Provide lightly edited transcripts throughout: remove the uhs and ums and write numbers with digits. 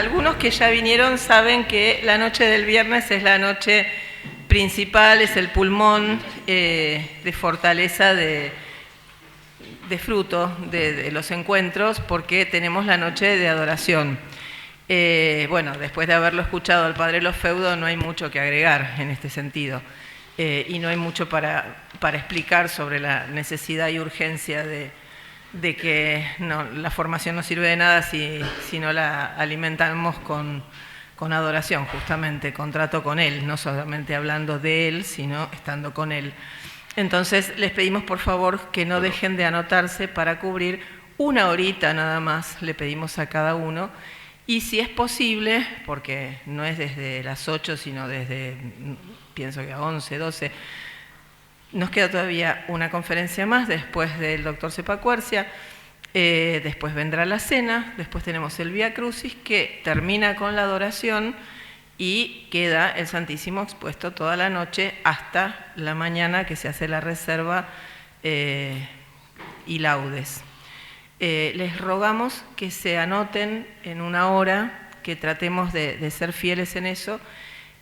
algunos que ya vinieron saben que la noche del viernes es la noche principal, es el pulmón de fortaleza de fruto de los encuentros, porque tenemos la noche de adoración. Bueno, después de haberlo escuchado al padre Lofeudo, no hay mucho que agregar en este sentido, y no hay mucho para explicar sobre la necesidad y urgencia de que la formación no sirve de nada si no la alimentamos con adoración, justamente, con trato con Él, no solamente hablando de Él, sino estando con Él. Entonces, les pedimos por favor que no dejen de anotarse para cubrir una horita nada más, le pedimos a cada uno, y si es posible, porque no es desde las 8, sino desde, pienso que a 11, 12, nos queda todavía una conferencia más después del doctor Sepacuercia, después vendrá la cena, después tenemos el Vía Crucis que termina con la adoración y queda el Santísimo expuesto toda la noche hasta la mañana que se hace la reserva y laudes. Les rogamos que se anoten en una hora, que tratemos de ser fieles en eso,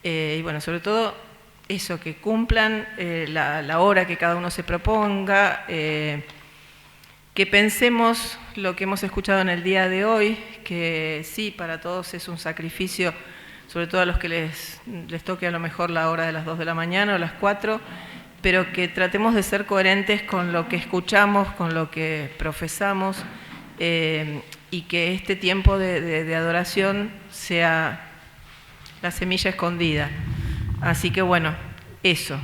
y bueno, sobre todo eso, que cumplan la hora que cada uno se proponga, que pensemos lo que hemos escuchado en el día de hoy, que sí, para todos es un sacrificio, sobre todo a los que les toque a lo mejor la hora de las 2 de la mañana o las 4, pero que tratemos de ser coherentes con lo que escuchamos, con lo que profesamos, y que este tiempo de adoración sea la semilla escondida. Así que bueno, eso.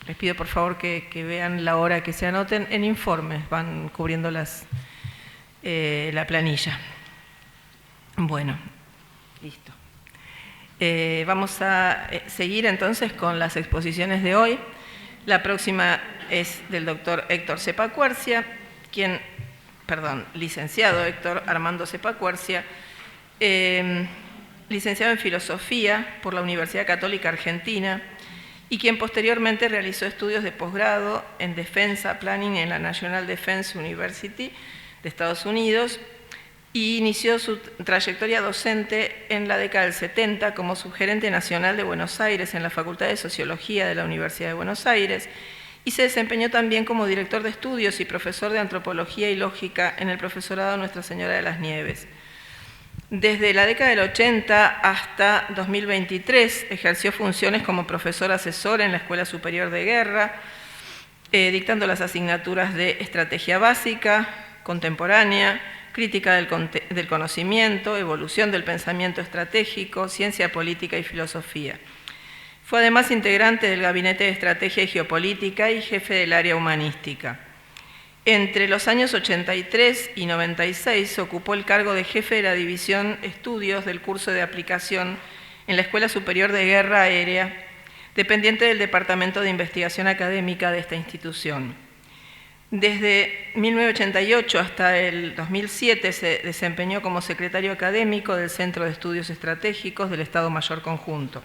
Les pido por favor que vean la hora, que se anoten en informes, van cubriendo la planilla. Bueno, listo. Vamos a seguir entonces con las exposiciones de hoy. La próxima es del doctor Héctor Sepacuercia, licenciado Héctor Armando Sepacuercia, licenciado en Filosofía por la Universidad Católica Argentina, y quien posteriormente realizó estudios de posgrado en Defensa Planning en la National Defense University de Estados Unidos, y inició su trayectoria docente en la década del 70 como subgerente nacional de Buenos Aires en la Facultad de Sociología de la Universidad de Buenos Aires, y se desempeñó también como director de estudios y profesor de Antropología y Lógica en el profesorado Nuestra Señora de las Nieves. Desde la década del 80 hasta 2023 ejerció funciones como profesor asesor en la Escuela Superior de Guerra, dictando las asignaturas de Estrategia Básica, Contemporánea, Crítica del Conocimiento, Evolución del Pensamiento Estratégico, Ciencia Política y Filosofía. Fue además integrante del Gabinete de Estrategia y Geopolítica y jefe del área humanística. Entre los años 83 y 96 ocupó el cargo de jefe de la División Estudios del curso de aplicación en la Escuela Superior de Guerra Aérea, dependiente del Departamento de Investigación Académica de esta institución. Desde 1988 hasta el 2007 se desempeñó como secretario académico del Centro de Estudios Estratégicos del Estado Mayor Conjunto.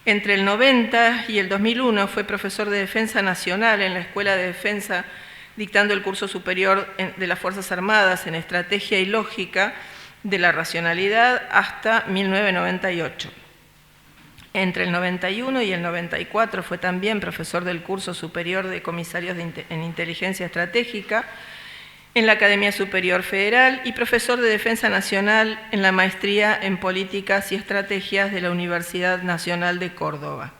Entre el 90 y el 2001 fue profesor de Defensa Nacional en la Escuela de Defensa, dictando el curso superior de las Fuerzas Armadas en Estrategia y Lógica de la Racionalidad hasta 1998. Entre el 91 y el 94 fue también profesor del curso superior de Comisarios en Inteligencia Estratégica en la Academia Superior Federal y profesor de Defensa Nacional en la Maestría en Políticas y Estrategias de la Universidad Nacional de Córdoba.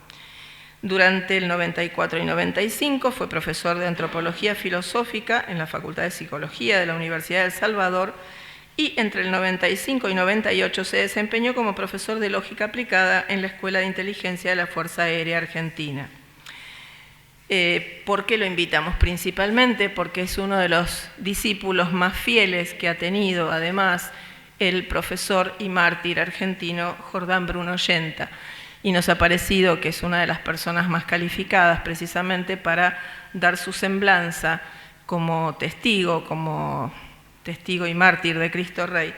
Durante el 94 y 95 fue profesor de Antropología Filosófica en la Facultad de Psicología de la Universidad de El Salvador, y entre el 95 y 98 se desempeñó como profesor de Lógica Aplicada en la Escuela de Inteligencia de la Fuerza Aérea Argentina. ¿Por qué lo invitamos? Principalmente porque es uno de los discípulos más fieles que ha tenido, además, el profesor y mártir argentino Jordán Bruno Ollenta, y nos ha parecido que es una de las personas más calificadas precisamente para dar su semblanza como testigo y mártir de Cristo Rey.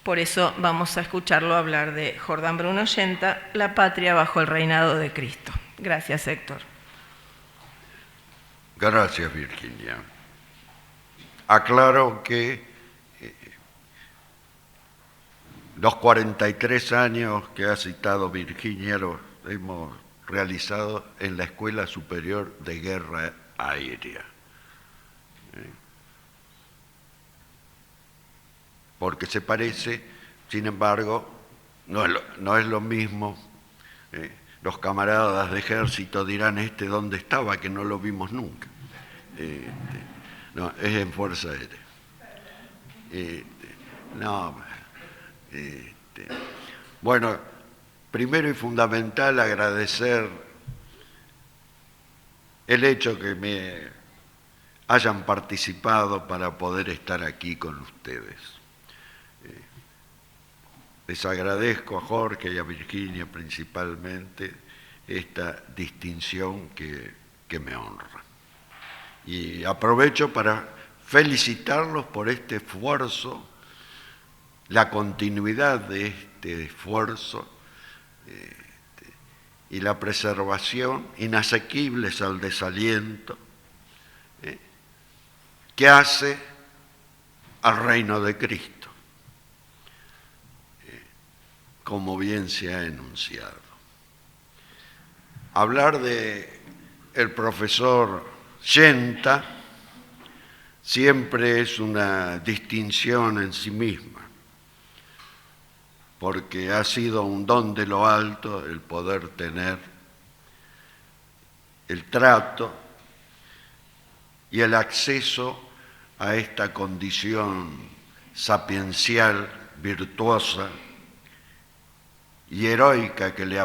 Por eso vamos a escucharlo hablar de Jordán Bruno Ollenta, la patria bajo el reinado de Cristo. Gracias, Héctor. Gracias, Virginia. Aclaro que los 43 años que ha citado Virginia los hemos realizado en la Escuela Superior de Guerra Aérea. Porque se parece, sin embargo, no es lo mismo. Los camaradas de ejército dirán, ¿dónde estaba? Que no lo vimos nunca. No, es en Fuerza Aérea. Bueno, primero y fundamental agradecer el hecho que me hayan participado para poder estar aquí con ustedes. Les agradezco a Jorge y a Virginia principalmente esta distinción que me honra. Y aprovecho para felicitarlos por este esfuerzo, la continuidad de este esfuerzo y la preservación inasequibles al desaliento que hace al reino de Cristo, como bien se ha enunciado. Hablar de el profesor Yenta siempre es una distinción en sí misma, porque ha sido un don de lo alto el poder tener el trato y el acceso a esta condición sapiencial, virtuosa y heroica que le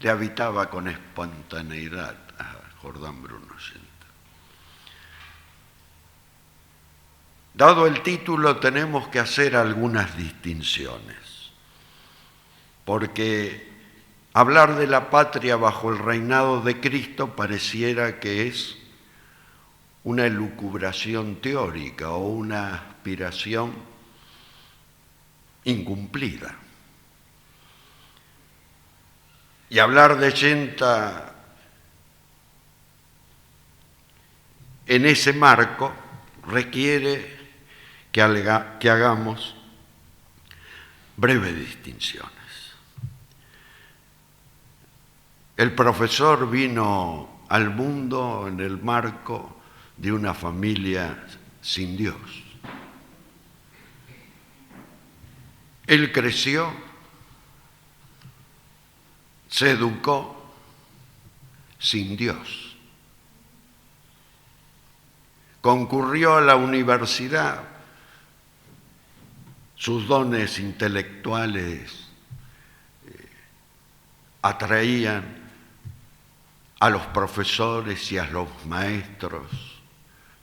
habitaba con espontaneidad a Jordán Bruno Yenta. Dado el título, tenemos que hacer algunas distinciones, porque hablar de la patria bajo el reinado de Cristo pareciera que es una elucubración teórica o una aspiración incumplida. Y hablar de Yenta en ese marco requiere que hagamos breves distinciones. El profesor vino al mundo en el marco de una familia sin Dios. Él creció, se educó sin Dios. Concurrió a la universidad, sus dones intelectuales atraían a los profesores y a los maestros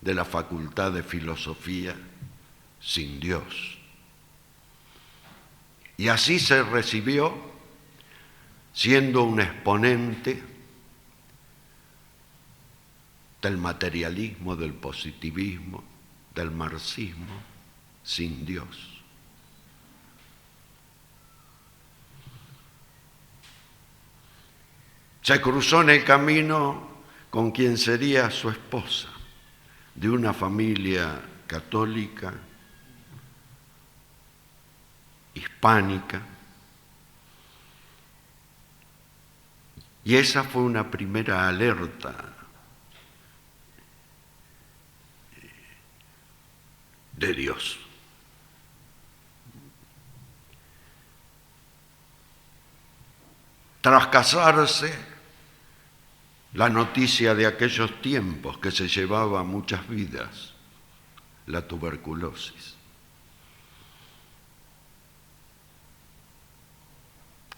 de la Facultad de Filosofía sin Dios. Y así se recibió, siendo un exponente del materialismo, del positivismo, del marxismo, sin Dios. Se cruzó en el camino con quien sería su esposa, de una familia católica, hispánica, y esa fue una primera alerta de Dios. Tras casarse, la noticia de aquellos tiempos que se llevaba muchas vidas, la tuberculosis.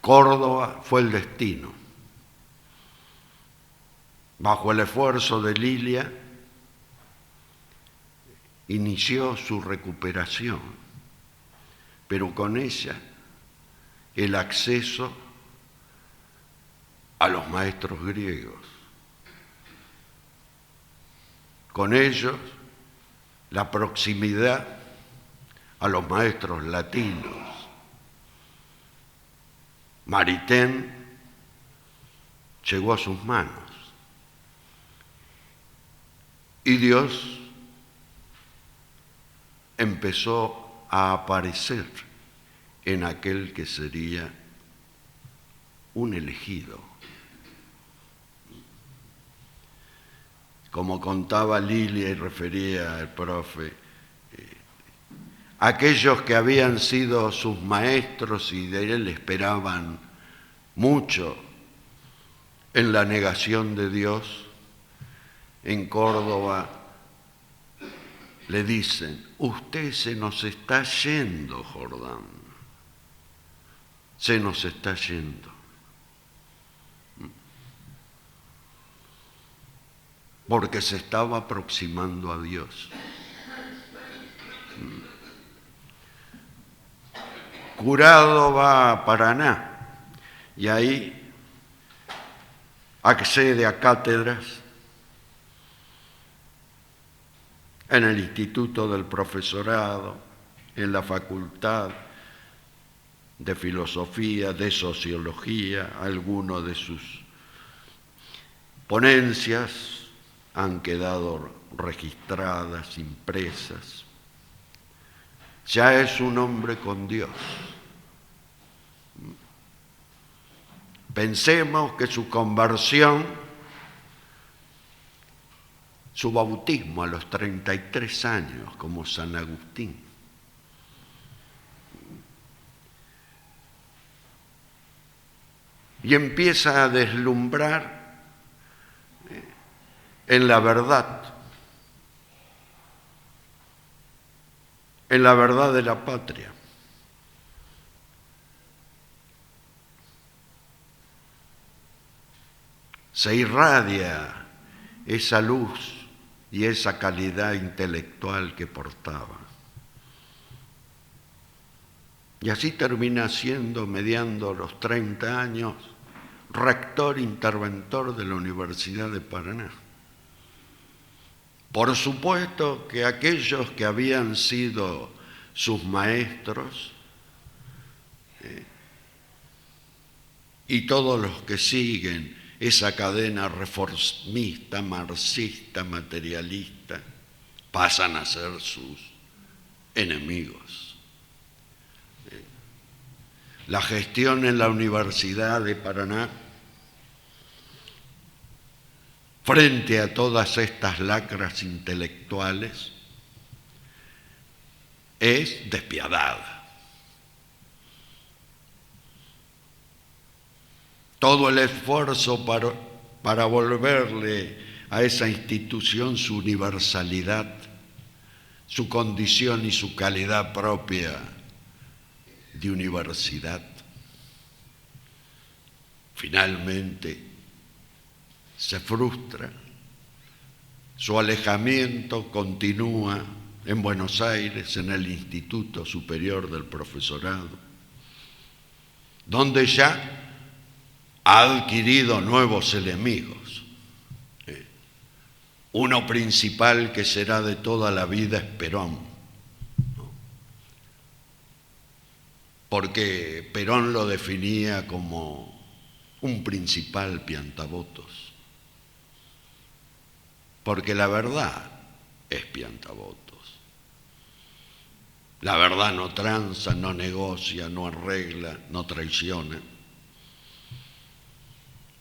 Córdoba fue el destino. Bajo el esfuerzo de Lilia, inició su recuperación, pero con ella el acceso a los maestros griegos. Con ellos, la proximidad a los maestros latinos. Maritain llegó a sus manos y Dios empezó a aparecer en aquel que sería un elegido. Como contaba Lilia y refería el profe, aquellos que habían sido sus maestros y de él esperaban mucho en la negación de Dios, en Córdoba le dicen: usted se nos está yendo, Jordán, se nos está yendo. Porque se estaba aproximando a Dios. Curado va a Paraná y ahí accede a cátedras en el Instituto del Profesorado, en la Facultad de Filosofía, de Sociología. Algunos de sus ponencias han quedado registradas, impresas. Ya es un hombre con Dios. Pensemos que su conversión, su bautismo a los 33 años, como San Agustín, y empieza a deslumbrar en la verdad de la patria. Se irradia esa luz y esa calidad intelectual que portaba. Y así termina siendo, mediando los 30 años, rector interventor de la Universidad de Paraná. Por supuesto que aquellos que habían sido sus maestros y todos los que siguen esa cadena reformista, marxista, materialista, pasan a ser sus enemigos. La gestión en la Universidad de Paraná, frente a todas estas lacras intelectuales, es despiadada. Todo el esfuerzo para volverle a esa institución su universalidad, su condición y su calidad propia de universidad, finalmente se frustra. Su alejamiento continúa en Buenos Aires, en el Instituto Superior del Profesorado, donde ya ha adquirido nuevos enemigos. Uno principal que será de toda la vida es Perón, porque Perón lo definía como un principal piantavotos, porque la verdad es piantavotos. La verdad no tranza, no negocia, no arregla, no traiciona.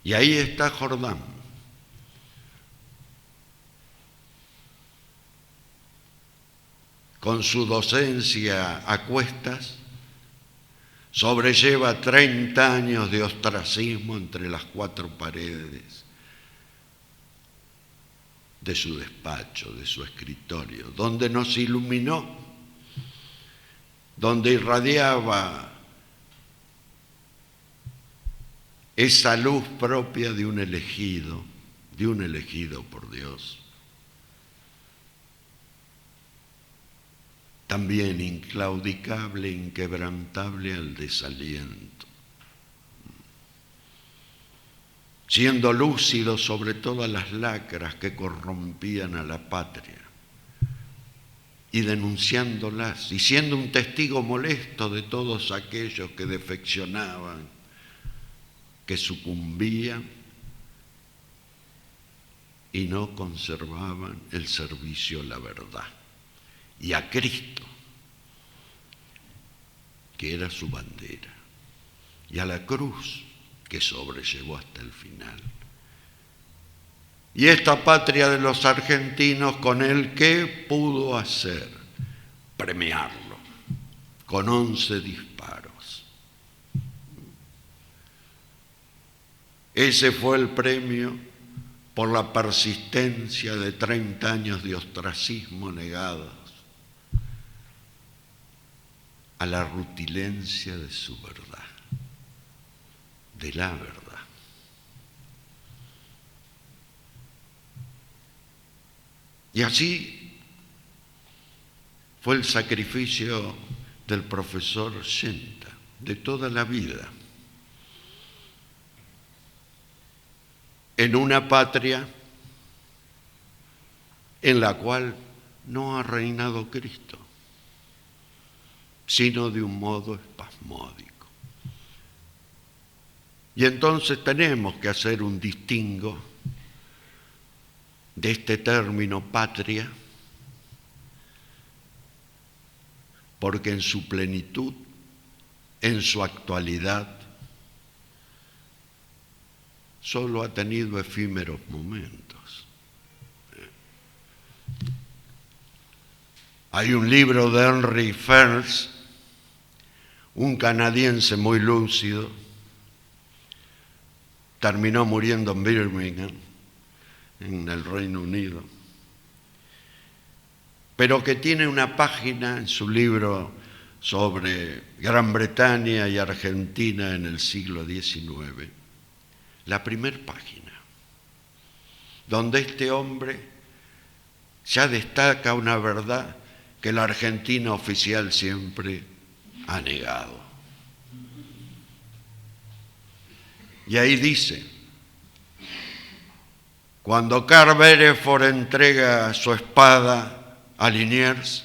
Y ahí está Jordán. Con su docencia a cuestas, sobrelleva 30 años de ostracismo entre las cuatro paredes de su despacho, de su escritorio, donde nos iluminó, donde irradiaba esa luz propia de un elegido por Dios. También inclaudicable, inquebrantable al desaliento. Siendo lúcido sobre todas las lacras que corrompían a la patria y denunciándolas, y siendo un testigo molesto de todos aquellos que defeccionaban, que sucumbían y no conservaban el servicio a la verdad y a Cristo, que era su bandera, y a la cruz que sobrellevó hasta el final. Y esta patria de los argentinos, con él, ¿qué pudo hacer? Premiarlo con 11 disparos. Ese fue el premio por la persistencia de 30 años de ostracismo negados a la rutilencia de su verdad, de la verdad. Y así fue el sacrificio del profesor Scienta, de toda la vida, en una patria en la cual no ha reinado Cristo, sino de un modo espasmódico. Y entonces tenemos que hacer un distingo de este término patria, porque en su plenitud, en su actualidad, solo ha tenido efímeros momentos. Hay un libro de Henry Fern's, un canadiense muy lúcido, terminó muriendo en Birmingham, en el Reino Unido, pero que tiene una página en su libro sobre Gran Bretaña y Argentina en el siglo XIX, la primera página, donde este hombre ya destaca una verdad que la Argentina oficial siempre ha negado. Y ahí dice: cuando Karl Beresford entrega su espada a Liniers,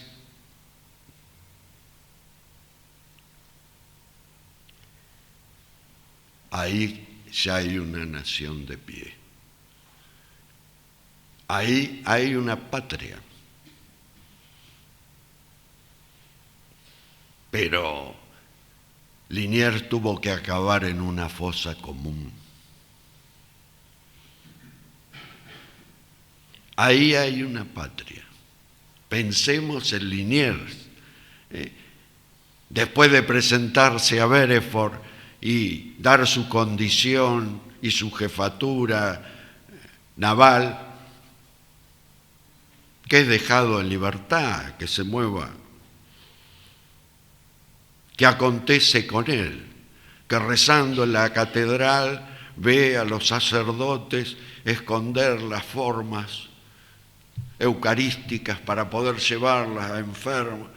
ahí ya hay una nación de pie. Ahí hay una patria. Pero Liniers tuvo que acabar en una fosa común. Ahí hay una patria. Pensemos en Liniers. Después de presentarse a Beresford y dar su condición y su jefatura naval, que es dejado en libertad, que se mueva. ¿Qué acontece con él? Que rezando en la catedral ve a los sacerdotes esconder las formas eucarísticas para poder llevarlas a enfermos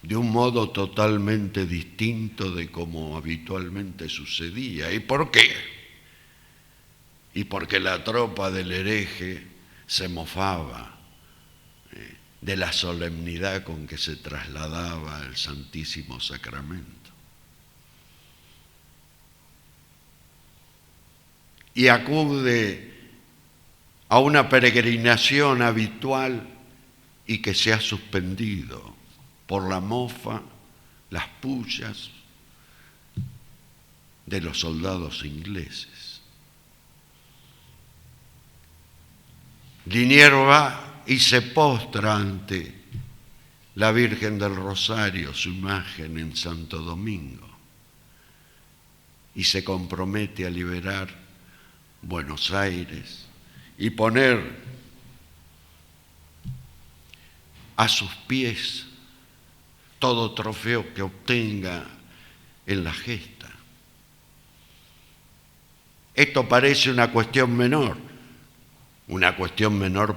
de un modo totalmente distinto de como habitualmente sucedía. ¿Y por qué? Y porque la tropa del hereje se mofaba de la solemnidad con que se trasladaba el Santísimo Sacramento. Y acude a una peregrinación habitual y que se ha suspendido por la mofa, las pullas de los soldados ingleses. Liniers va y se postra ante la Virgen del Rosario, su imagen en Santo Domingo, y se compromete a liberar Buenos Aires y poner a sus pies todo trofeo que obtenga en la gesta. Esto parece una cuestión menor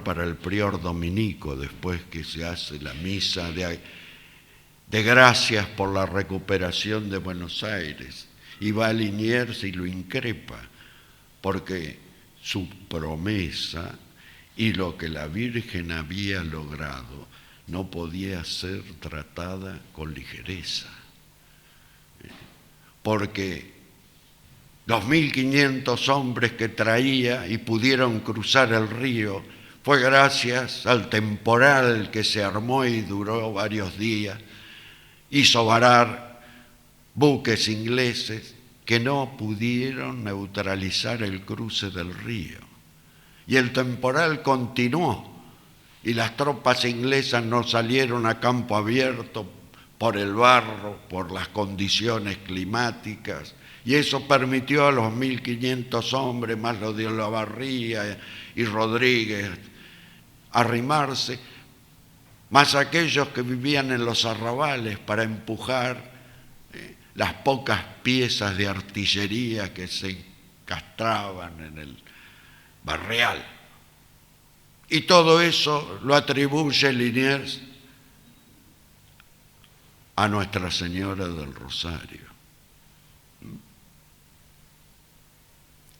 para el prior dominico, después que se hace la misa de gracias por la recuperación de Buenos Aires, y va a Liniers y lo increpa, porque su promesa y lo que la Virgen había logrado no podía ser tratada con ligereza, porque 2.500 hombres que traía y pudieron cruzar el río fue gracias al temporal que se armó y duró varios días, hizo varar buques ingleses que no pudieron neutralizar el cruce del río. Y el temporal continuó y las tropas inglesas no salieron a campo abierto por el barro, por las condiciones climáticas, y eso permitió a los 1.500 hombres, más los de Olavarría y Rodríguez, arrimarse, más aquellos que vivían en los arrabales para empujar las pocas piezas de artillería que se encastraban en el barrial. Y todo eso lo atribuye Liniers a Nuestra Señora del Rosario.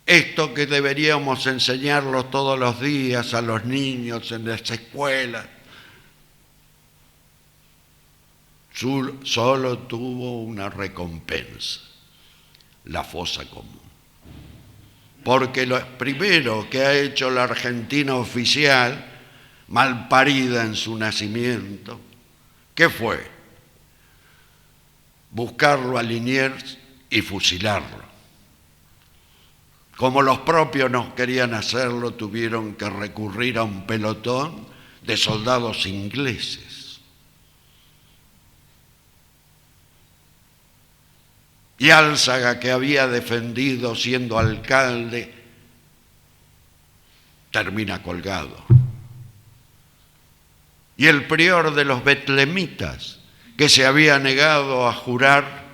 Esto que deberíamos enseñarlo todos los días a los niños en las escuelas, solo tuvo una recompensa, la fosa común. Porque lo primero que ha hecho la Argentina oficial, malparida en su nacimiento, ¿qué fue? Buscarlo a Liniers y fusilarlo. Como los propios no querían hacerlo, tuvieron que recurrir a un pelotón de soldados ingleses. Y Álzaga, que había defendido siendo alcalde, termina colgado. Y el prior de los betlemitas, que se había negado a jurar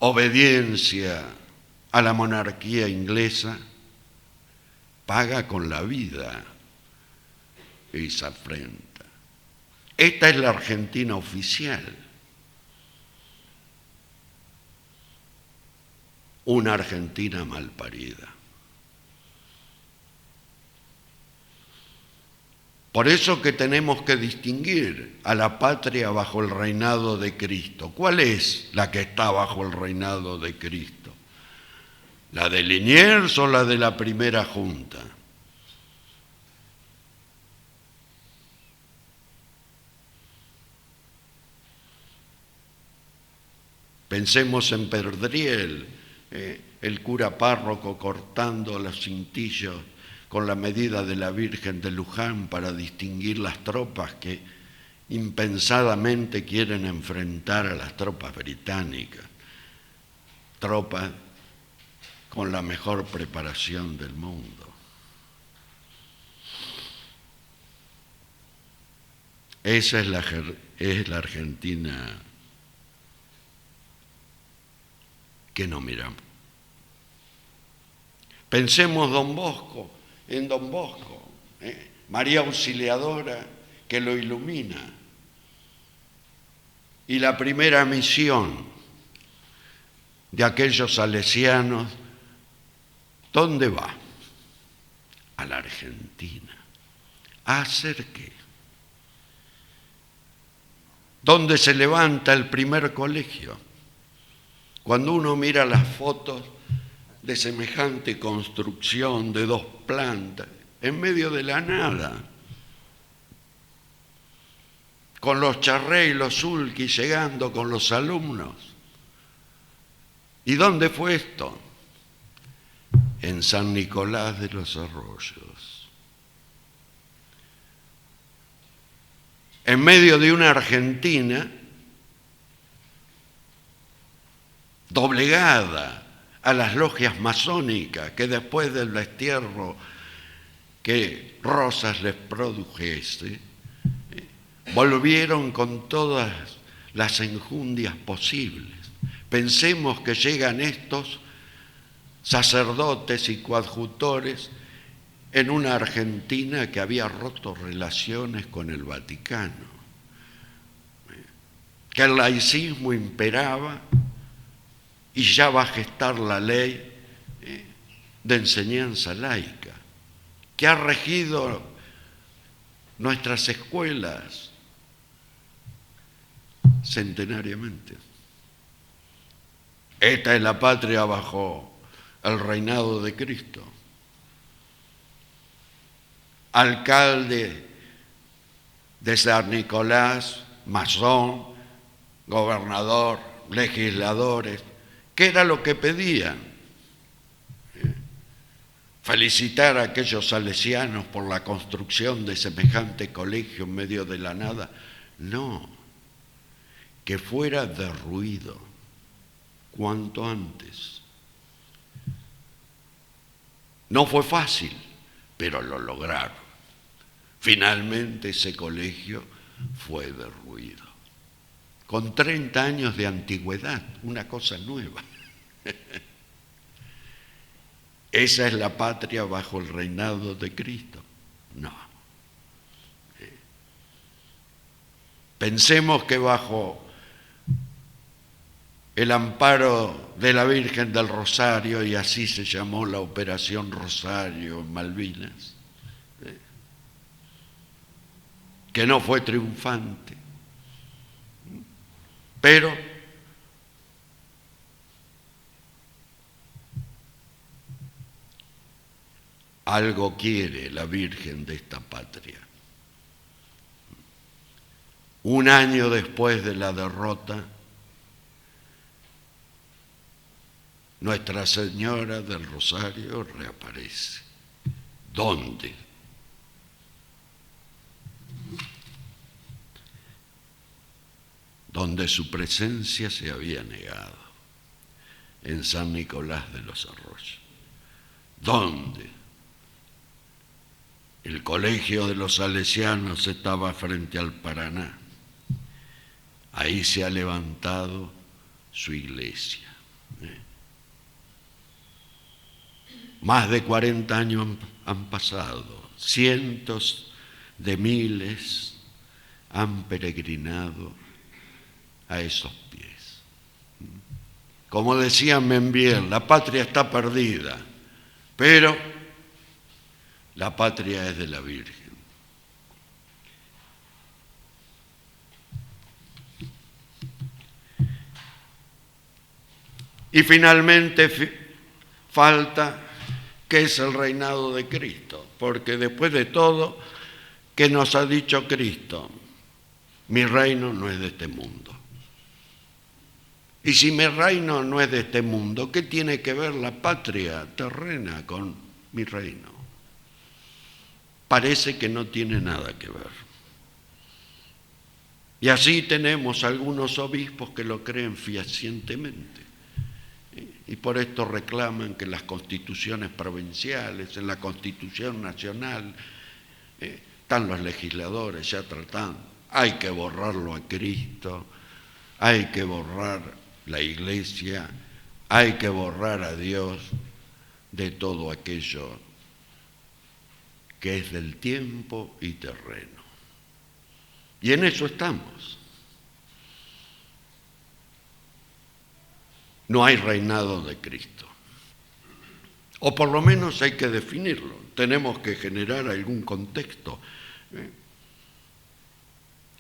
obediencia a la monarquía inglesa, paga con la vida y se afrenta. Esta es la Argentina oficial. Una Argentina malparida. Por eso que tenemos que distinguir a la patria bajo el reinado de Cristo. ¿Cuál es la que está bajo el reinado de Cristo? ¿La de Liniers o la de la primera junta? Pensemos en Perdriel, el cura párroco cortando los cintillos con la medida de la Virgen de Luján para distinguir las tropas que impensadamente quieren enfrentar a las tropas británicas, tropas con la mejor preparación del mundo. Esa es la Argentina que no miramos. Pensemos en Don Bosco, María Auxiliadora que lo ilumina. Y la primera misión de aquellos salesianos, ¿dónde va? A la Argentina. ¿A hacer qué? ¿Dónde se levanta el primer colegio? Cuando uno mira las fotos de semejante construcción de 2 plantas, en medio de la nada, con los Charré y los Ulqui llegando con los alumnos. ¿Y dónde fue esto? En San Nicolás de los Arroyos. En medio de una Argentina doblegada a las logias masónicas que después del destierro que Rosas les produjese, volvieron con todas las enjundias posibles. Pensemos que llegan estos sacerdotes y coadjutores en una Argentina que había roto relaciones con el Vaticano, que el laicismo imperaba y ya va a gestar la ley de enseñanza laica, que ha regido nuestras escuelas centenariamente. Esta es la patria bajo el reinado de Cristo. Alcalde de San Nicolás masón, gobernador, legisladores. ¿Qué era lo que pedían? Felicitar a aquellos salesianos por la construcción de semejante colegio en medio de la nada. No, que fuera derruido cuanto antes. No fue fácil, pero lo lograron. Finalmente ese colegio fue derruido. Con 30 años de antigüedad, una cosa nueva. ¿Esa es la patria bajo el reinado de Cristo? No. Pensemos que bajo el amparo de la Virgen del Rosario, y así se llamó la Operación Rosario en Malvinas, que no fue triunfante, pero algo quiere la Virgen de esta patria. Un año después de la derrota, Nuestra Señora del Rosario reaparece. ¿Dónde? Donde su presencia se había negado, en San Nicolás de los Arroyos. ¿Dónde? El colegio de los salesianos estaba frente al Paraná. Ahí se ha levantado su iglesia. Más de 40 años han pasado, cientos de miles han peregrinado a esos pies. Como decía Membiel, la patria está perdida, pero la patria es de la Virgen. Y finalmente falta qué es el reinado de Cristo, porque después de todo, ¿qué nos ha dicho Cristo? Mi reino no es de este mundo. Y si mi reino no es de este mundo, ¿qué tiene que ver la patria terrena con mi reino? Parece que no tiene nada que ver. Y así tenemos algunos obispos que lo creen fehacientemente. Y por esto reclaman que en las constituciones provinciales, en la Constitución Nacional, están los legisladores ya tratando. Hay que borrarlo a Cristo, hay que borrar la Iglesia, hay que borrar a Dios de todo aquello que es del tiempo y terreno. Y en eso estamos. No hay reinado de Cristo. O por lo menos hay que definirlo. Tenemos que generar algún contexto.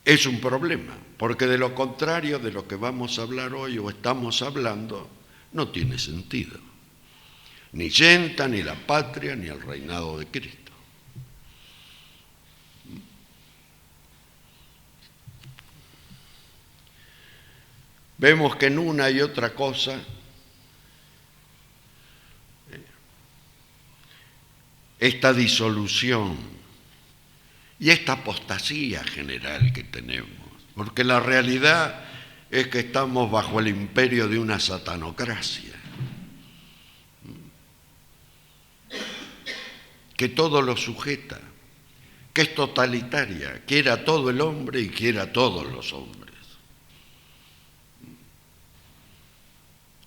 Es un problema, porque de lo contrario de lo que vamos a hablar hoy o estamos hablando, no tiene sentido. Ni Yenta, ni la patria, ni el reinado de Cristo. Vemos que en una y otra cosa esta disolución y esta apostasía general que tenemos, porque la realidad es que estamos bajo el imperio de una satanocracia, que todo lo sujeta, que es totalitaria, quiere a todo el hombre y quiere a todos los hombres.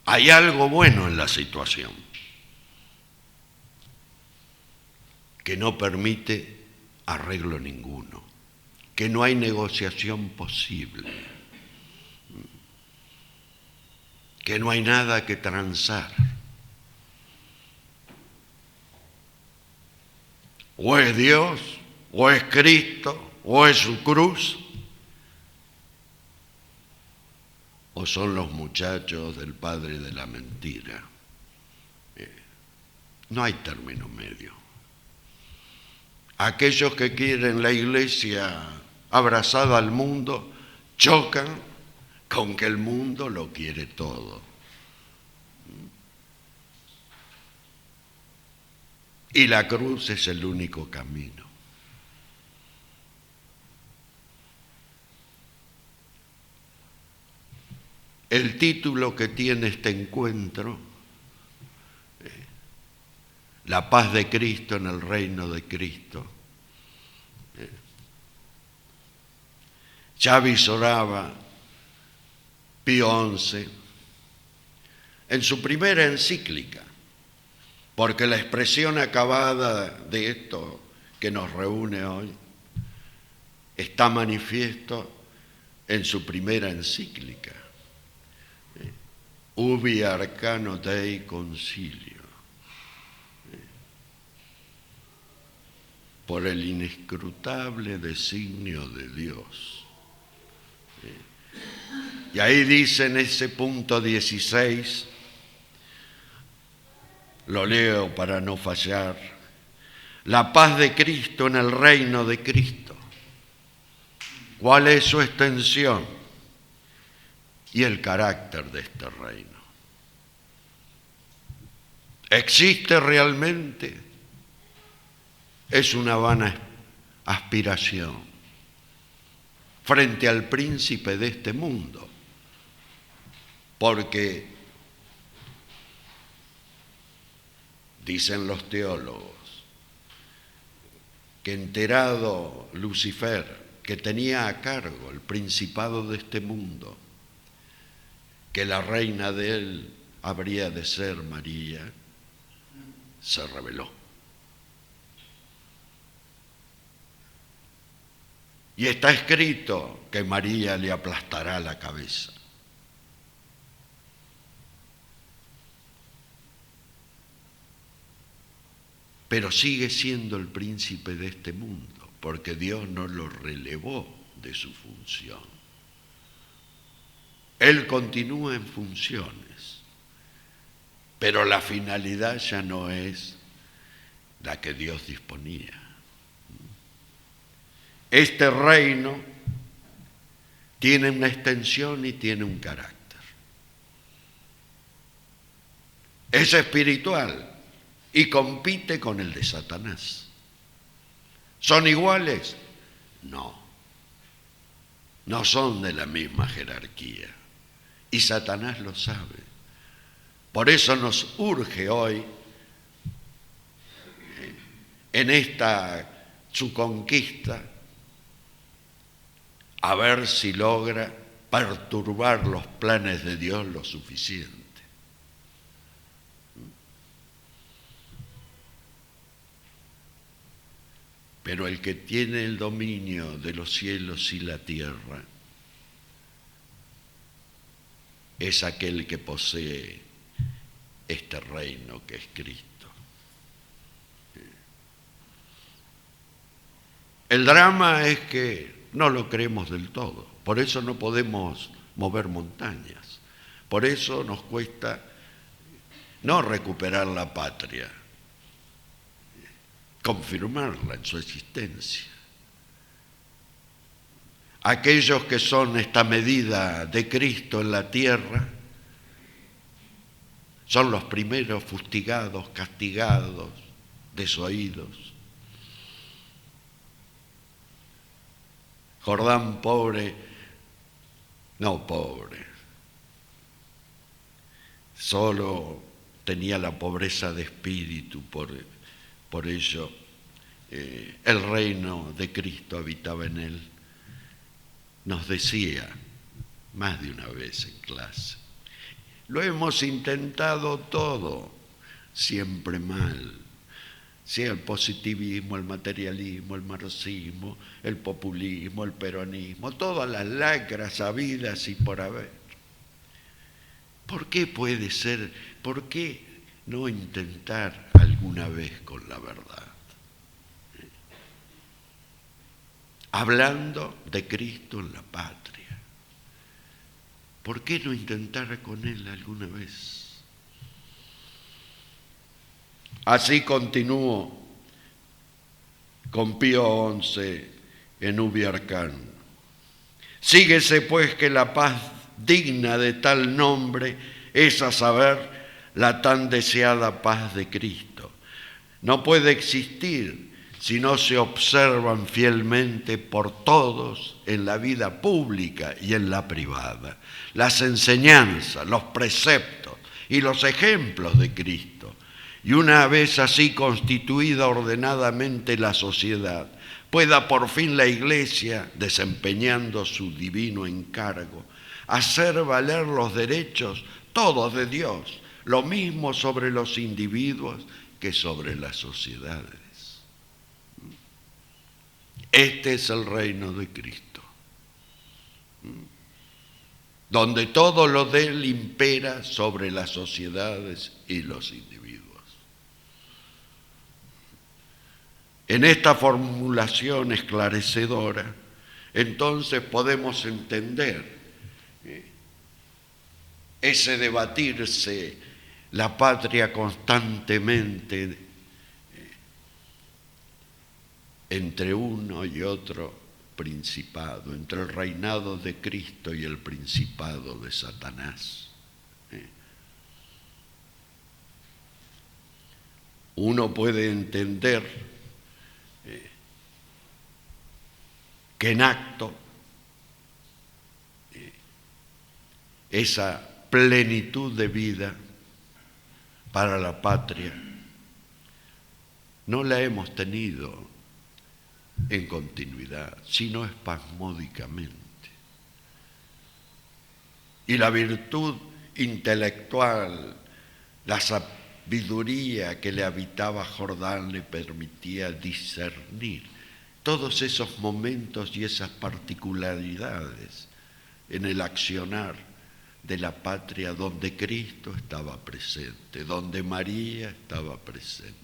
Hay algo bueno en la situación, que no permite arreglo ninguno, que no hay negociación posible, que no hay nada que transar. O es Dios, o es Cristo, o es su cruz, o son los muchachos del padre de la mentira. No hay término medio. Aquellos que quieren la iglesia abrazada al mundo chocan con que el mundo lo quiere todo. Y la cruz es el único camino. El título que tiene este encuentro, la paz de Cristo en el reino de Cristo, ya visoraba Pío XI en su primera encíclica, porque la expresión acabada de esto que nos reúne hoy está manifiesto en su primera encíclica, Ubi Arcano Dei Concilio, por el inescrutable designio de Dios. Y ahí dice en ese punto 16, lo leo para no fallar, la paz de Cristo en el reino de Cristo. ¿Cuál es su extensión y el carácter de este reino? ¿Existe realmente? Es una vana aspiración frente al príncipe de este mundo, porque dicen los teólogos que enterado Lucifer, que tenía a cargo el principado de este mundo, que la reina de él habría de ser María, se rebeló. Y está escrito que María le aplastará la cabeza. Pero sigue siendo el príncipe de este mundo, porque Dios no lo relevó de su función. Él continúa en funciones, pero la finalidad ya no es la que Dios disponía. Este reino tiene una extensión y tiene un carácter. Es espiritual y compite con el de Satanás. ¿Son iguales? No. No son de la misma jerarquía. Y Satanás lo sabe. Por eso nos urge hoy, en esta su conquista, a ver si logra perturbar los planes de Dios lo suficiente. Pero el que tiene el dominio de los cielos y la tierra es aquel que posee este reino que es Cristo. El drama es que no lo creemos del todo, por eso no podemos mover montañas, por eso nos cuesta no recuperar la patria, confirmarla en su existencia. Aquellos que son esta medida de Cristo en la tierra son los primeros fustigados, castigados, desoídos. Jordán pobre, solo tenía la pobreza de espíritu, por ello el reino de Cristo habitaba en él. Nos decía más de una vez en clase, lo hemos intentado todo, siempre mal. Sea el positivismo, el materialismo, el marxismo, el populismo, el peronismo, todas las lacras habidas y por haber. ¿Por qué puede ser? ¿Por qué no intentar alguna vez con la verdad? Hablando de Cristo en la patria. ¿Por qué no intentar con Él alguna vez? Así continúo con Pío XI en Ubi Arcano. Síguese pues que la paz digna de tal nombre es, a saber, la tan deseada paz de Cristo. No puede existir si no se observan fielmente por todos en la vida pública y en la privada las enseñanzas, los preceptos y los ejemplos de Cristo. Y una vez así constituida ordenadamente la sociedad, pueda por fin la Iglesia, desempeñando su divino encargo, hacer valer los derechos todos de Dios, lo mismo sobre los individuos que sobre las sociedades. Este es el reino de Cristo, donde todo lo de Él impera sobre las sociedades y los individuos. En esta formulación esclarecedora, entonces podemos entender ese debatirse la patria constantemente entre uno y otro principado, entre el reinado de Cristo y el principado de Satanás. Uno puede entender que en acto esa plenitud de vida para la patria no la hemos tenido en continuidad, sino espasmódicamente. Y la virtud intelectual, la sabiduría que le habitaba a Jordán le permitía discernir todos esos momentos y esas particularidades en el accionar de la patria donde Cristo estaba presente, donde María estaba presente.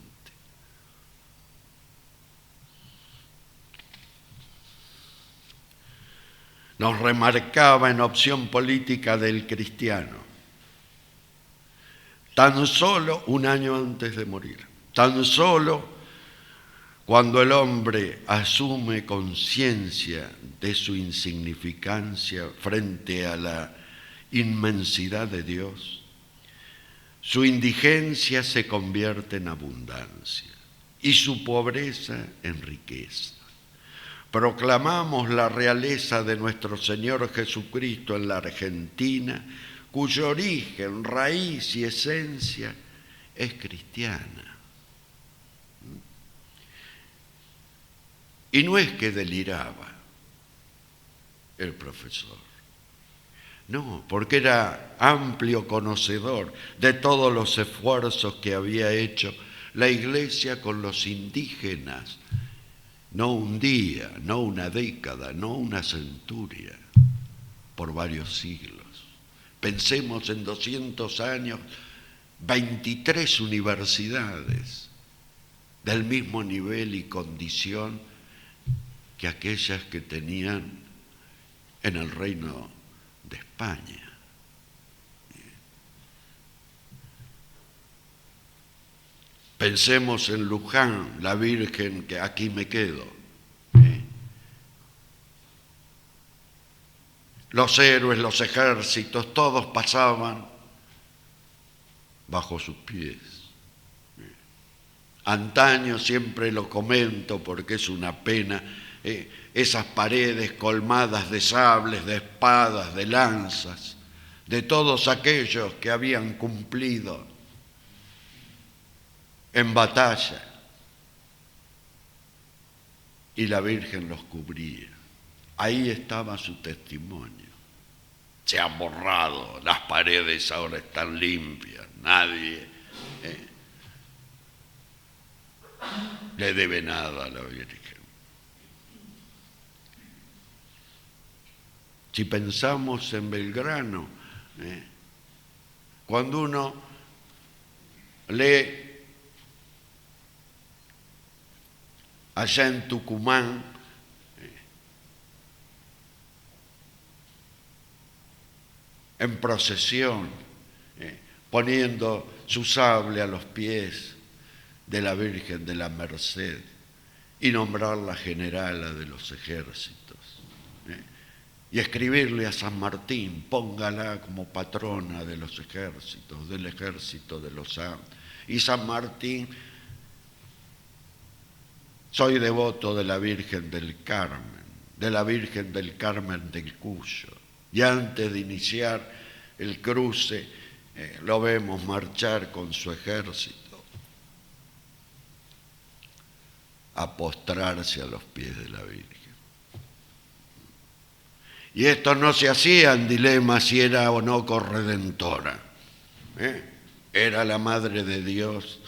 Nos remarcaba en Opción Política del Cristiano, tan solo un año antes de morir, tan solo cuando el hombre asume conciencia de su insignificancia frente a la inmensidad de Dios, su indigencia se convierte en abundancia y su pobreza en riqueza. Proclamamos la realeza de nuestro Señor Jesucristo en la Argentina, cuyo origen, raíz y esencia es cristiana. Y no es que deliraba el profesor, no, porque era amplio conocedor de todos los esfuerzos que había hecho la Iglesia con los indígenas. No un día, no una década, no una centuria, por varios siglos. Pensemos en 200 años, 23 universidades del mismo nivel y condición que aquellas que tenían en el Reino de España. Pensemos en Luján, la Virgen, que aquí me quedo. Los héroes, los ejércitos, todos pasaban bajo sus pies. Antaño, siempre lo comento porque es una pena, esas paredes colmadas de sables, de espadas, de lanzas, de todos aquellos que habían cumplido en batalla, y la Virgen los cubría. Ahí estaba su testimonio. Se han borrado, las paredes ahora están limpias, nadie le debe nada a la Virgen. Si pensamos en Belgrano, cuando uno lee allá en Tucumán, en procesión, poniendo su sable a los pies de la Virgen de la Merced y nombrarla generala de los ejércitos. y escribirle a San Martín, póngala como patrona de los ejércitos, del ejército de los santos. Y San Martín, soy devoto de la Virgen del Carmen, de la Virgen del Carmen del Cuyo. Y antes de iniciar el cruce, lo vemos marchar con su ejército a postrarse a los pies de la Virgen. Y esto no se hacía en dilema si era o no corredentora. Era la Madre de Dios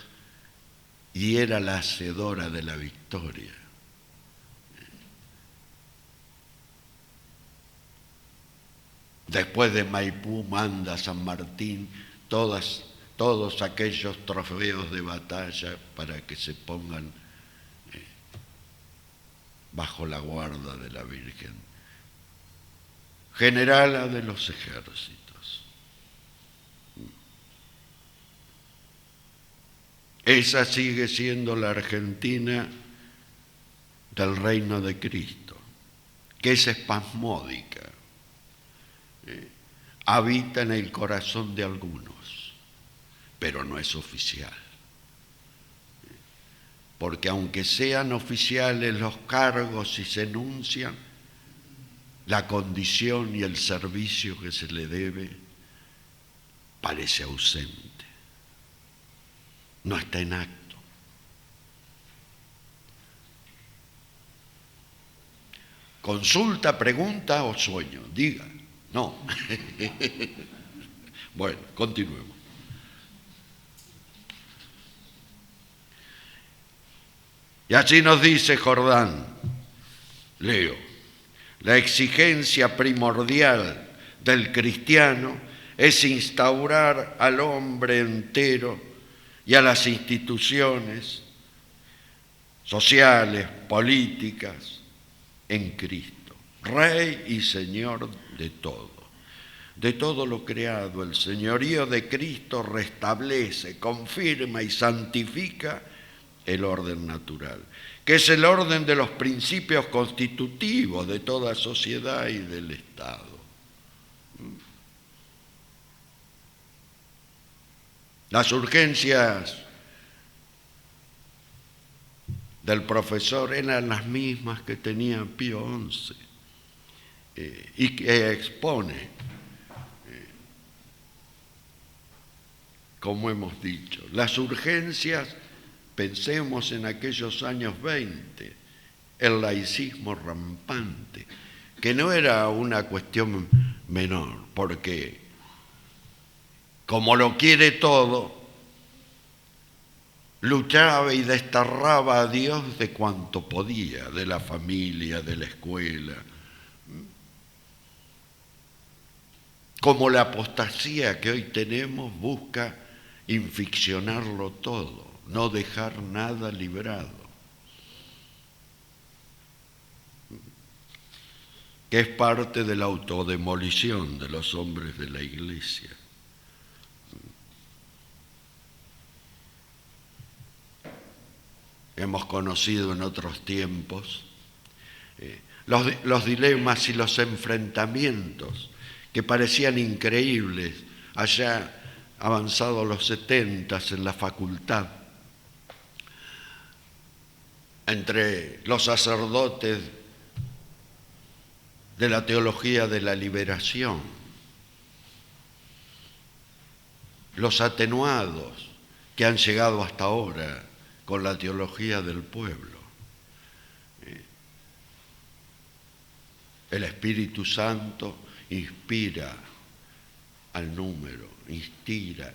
y era la hacedora de la victoria. Después de Maipú manda a San Martín todos aquellos trofeos de batalla para que se pongan bajo la guarda de la Virgen, generala de los ejércitos. Esa sigue siendo la Argentina del Reino de Cristo, que es espasmódica. Habita en el corazón de algunos, pero no es oficial. Porque aunque sean oficiales los cargos y se enuncian, la condición y el servicio que se le debe parece ausente. No está en acto. Consulta, pregunta o sueño, diga. No. Bueno, continuemos. Y así nos dice Jordán, leo, la exigencia primordial del cristiano es instaurar al hombre entero y a las instituciones sociales, políticas, en Cristo, Rey y Señor de todo lo creado. El señorío de Cristo restablece, confirma y santifica el orden natural, que es el orden de los principios constitutivos de toda sociedad y del Estado. Las urgencias del profesor eran las mismas que tenía Pío XI y que expone, como hemos dicho, las urgencias. Pensemos en aquellos años 20, el laicismo rampante, que no era una cuestión menor, porque como lo quiere todo, luchaba y desterraba a Dios de cuanto podía, de la familia, de la escuela. Como la apostasía que hoy tenemos busca inficcionarlo todo, no dejar nada librado, que es parte de la autodemolición de los hombres de la Iglesia. Hemos conocido en otros tiempos los dilemas y los enfrentamientos que parecían increíbles allá avanzados los 70 en la facultad, entre los sacerdotes de la teología de la liberación, los atenuados que han llegado hasta ahora con la teología del pueblo. El Espíritu Santo inspira al número, inspira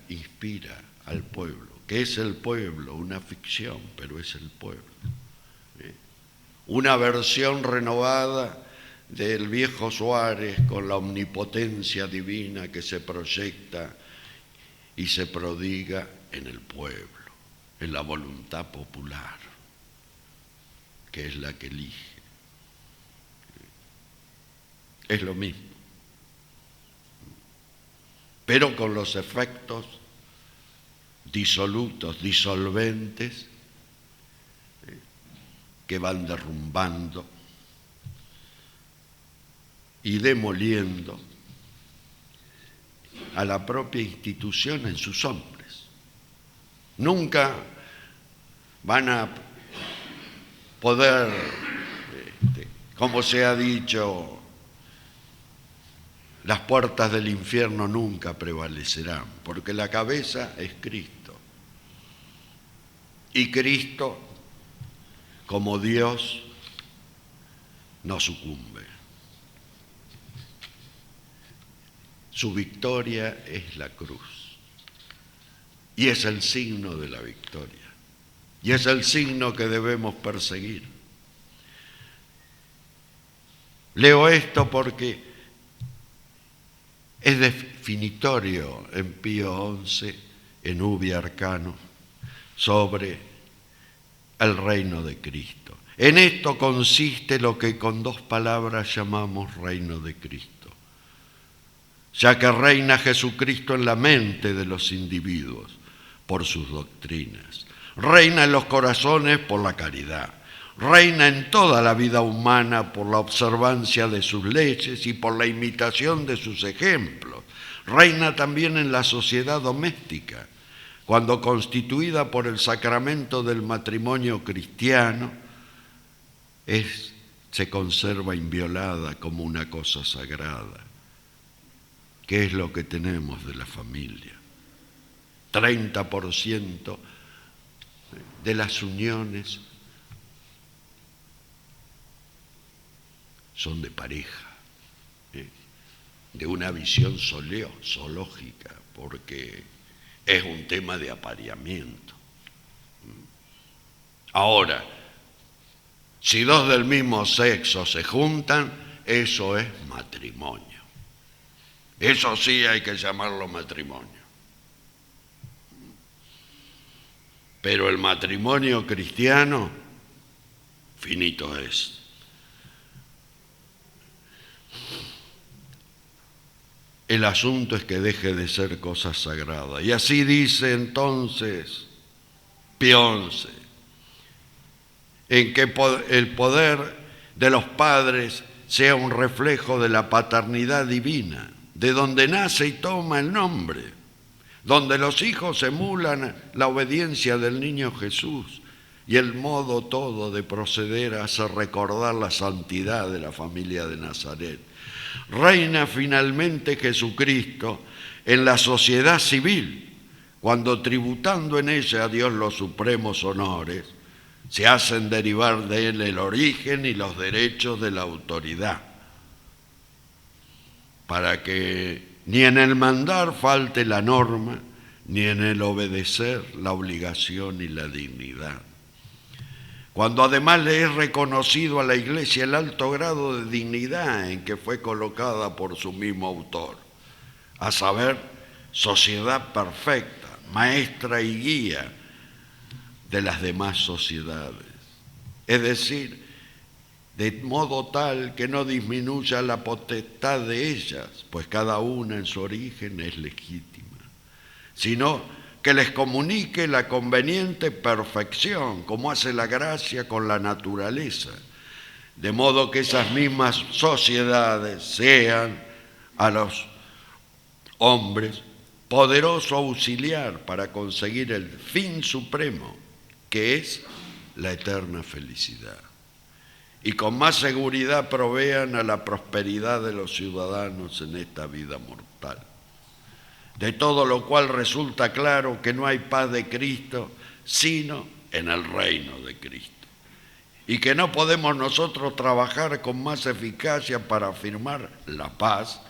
al pueblo, que es el pueblo, una ficción, pero es el pueblo. Una versión renovada del viejo Suárez con la omnipotencia divina que se proyecta y se prodiga en el pueblo, en la voluntad popular, que es la que elige. Es lo mismo, pero con los efectos disolutos, disolventes, que van derrumbando y demoliendo a la propia institución en sus hombres. Nunca van a poder, como se ha dicho, las puertas del infierno nunca prevalecerán, porque la cabeza es Cristo. Y Cristo, como Dios, no sucumbe. Su victoria es la cruz. Y es el signo de la victoria. Y es el signo que debemos perseguir. Leo esto porque es definitorio en Pío XI, en Ubi Arcano, sobre el reino de Cristo. En esto consiste lo que con dos palabras llamamos reino de Cristo, ya que reina Jesucristo en la mente de los individuos por sus doctrinas, reina en los corazones por la caridad, reina en toda la vida humana por la observancia de sus leyes y por la imitación de sus ejemplos, reina también en la sociedad doméstica, cuando constituida por el sacramento del matrimonio cristiano, se conserva inviolada como una cosa sagrada. ¿Qué es lo que tenemos de la familia? 30% de las uniones son de pareja, de una visión zoológica, porque es un tema de apareamiento. Ahora, si dos del mismo sexo se juntan, eso es matrimonio. Eso sí hay que llamarlo matrimonio. Pero el matrimonio cristiano, finito es. El asunto es que deje de ser cosa sagrada. Y así dice entonces Pío XI, en que el poder de los padres sea un reflejo de la paternidad divina, de donde nace y toma el nombre, donde los hijos emulan la obediencia del niño Jesús y el modo todo de proceder hace recordar la santidad de la familia de Nazaret. Reina finalmente Jesucristo en la sociedad civil, cuando tributando en ella a Dios los supremos honores, se hacen derivar de él el origen y los derechos de la autoridad, para que ni en el mandar falte la norma, ni en el obedecer la obligación y la dignidad. Cuando además le es reconocido a la Iglesia el alto grado de dignidad en que fue colocada por su mismo autor, a saber, sociedad perfecta, maestra y guía de las demás sociedades, es decir, de modo tal que no disminuya la potestad de ellas, pues cada una en su origen es legítima, sino que les comunique la conveniente perfección, como hace la gracia con la naturaleza, de modo que esas mismas sociedades sean a los hombres poderoso auxiliar para conseguir el fin supremo, que es la eterna felicidad, y con más seguridad provean a la prosperidad de los ciudadanos en esta vida mortal. De todo lo cual resulta claro que no hay paz de Cristo sino en el reino de Cristo, y que no podemos nosotros trabajar con más eficacia para afirmar la paz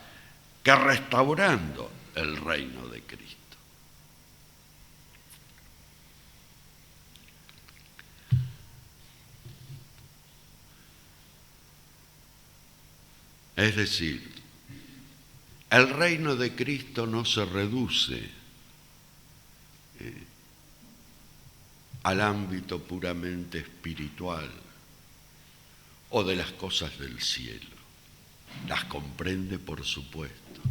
que restaurando el reino de Cristo. Es decir, el reino de Cristo no se reduce al ámbito puramente espiritual o de las cosas del cielo. Las comprende, por supuesto.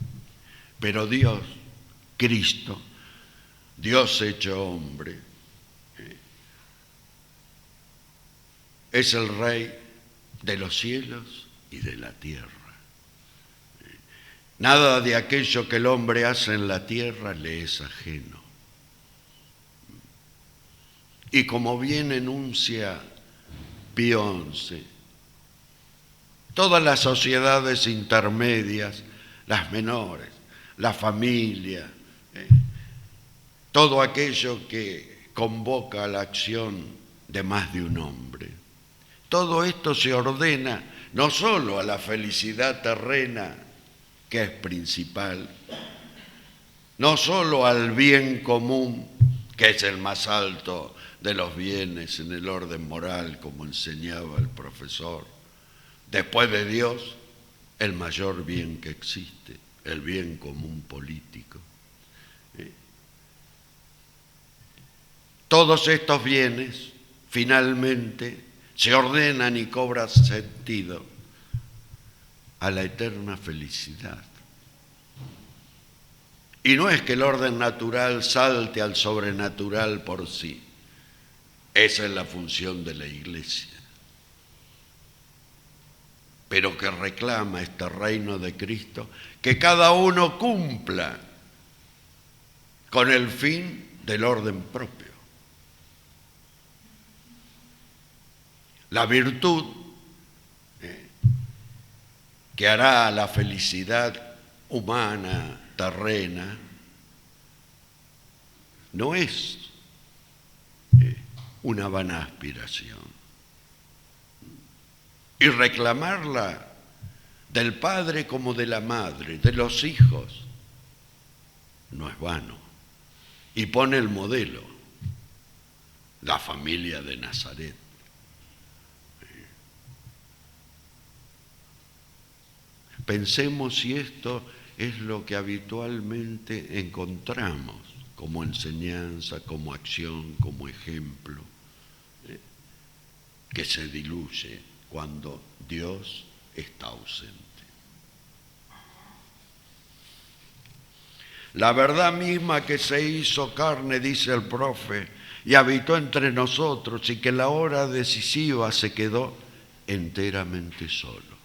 Pero Dios, Cristo, Dios hecho hombre, es el Rey de los cielos y de la tierra. Nada de aquello que el hombre hace en la tierra le es ajeno. Y como bien enuncia Pío XI, todas las sociedades intermedias, las menores, la familia, todo aquello que convoca a la acción de más de un hombre, todo esto se ordena no solo a la felicidad terrena, que es principal, no solo al bien común, que es el más alto de los bienes en el orden moral, como enseñaba el profesor. Después de Dios, el mayor bien que existe, el bien común político. Todos estos bienes, finalmente, se ordenan y cobran sentido a la eterna felicidad. Y no es que el orden natural salte al sobrenatural por sí. Esa es la función de la Iglesia. Pero que reclama este reino de Cristo, que cada uno cumpla con el fin del orden propio. La virtud que hará la felicidad humana, terrena, no es una vana aspiración. Y reclamarla del padre como de la madre, de los hijos, no es vano. Y pone el modelo, la familia de Nazaret. Pensemos si esto es lo que habitualmente encontramos como enseñanza, como acción, como ejemplo, que se diluye cuando Dios está ausente. La verdad misma que se hizo carne, dice el profe, y habitó entre nosotros, y que en la hora decisiva se quedó enteramente solo.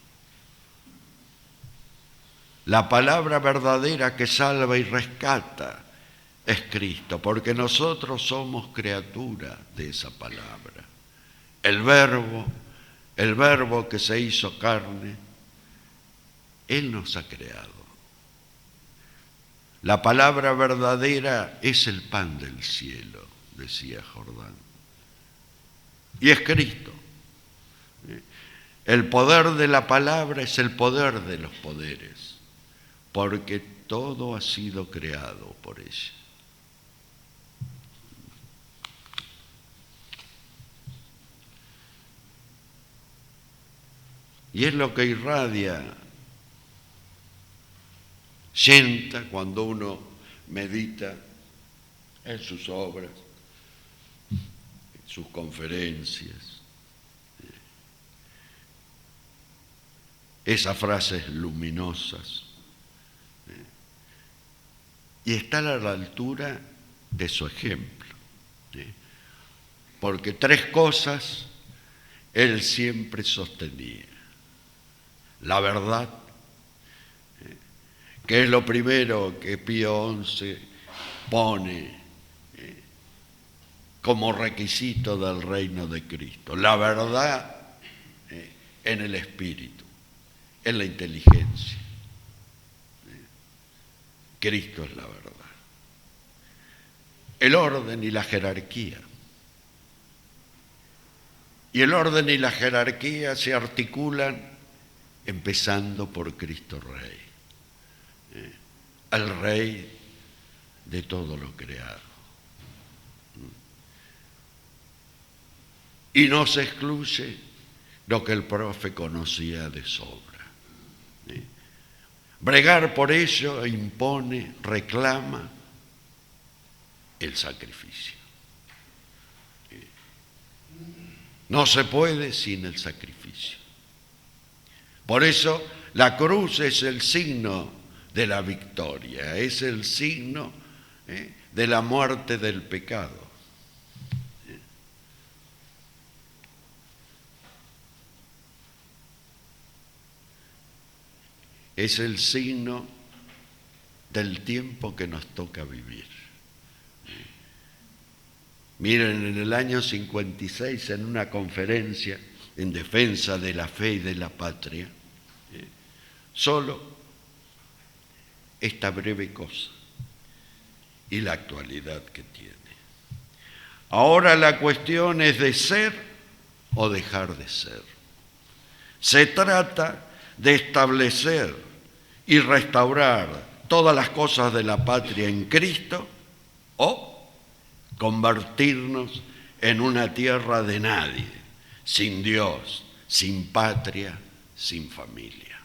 La palabra verdadera que salva y rescata es Cristo, porque nosotros somos criatura de esa palabra. El verbo que se hizo carne, Él nos ha creado. La palabra verdadera es el pan del cielo, decía Jordán. Y es Cristo. El poder de la palabra es el poder de los poderes, porque todo ha sido creado por ella. Y es lo que irradia, sienta cuando uno medita en sus obras, en sus conferencias. Esas frases luminosas. Y estar a la altura de su ejemplo. Porque tres cosas él siempre sostenía. La verdad, que es lo primero que Pío XI pone como requisito del reino de Cristo. La verdad en el espíritu, en la inteligencia. Cristo es la verdad. El orden y la jerarquía. Y el orden y la jerarquía se articulan empezando por Cristo Rey, el Rey de todo lo creado. Y no se excluye lo que el profe conocía de sobra. Bregar por ello impone, reclama el sacrificio. No se puede sin el sacrificio. Por eso la cruz es el signo de la victoria, es el signo de la muerte del pecado. Es el signo del tiempo que nos toca vivir. Miren, en el año 56, en una conferencia en defensa de la fe y de la patria, solo esta breve cosa y la actualidad que tiene. Ahora la cuestión es de ser o dejar de ser. Se trata de establecer y restaurar todas las cosas de la patria en Cristo o convertirnos en una tierra de nadie, sin Dios, sin patria, sin familia.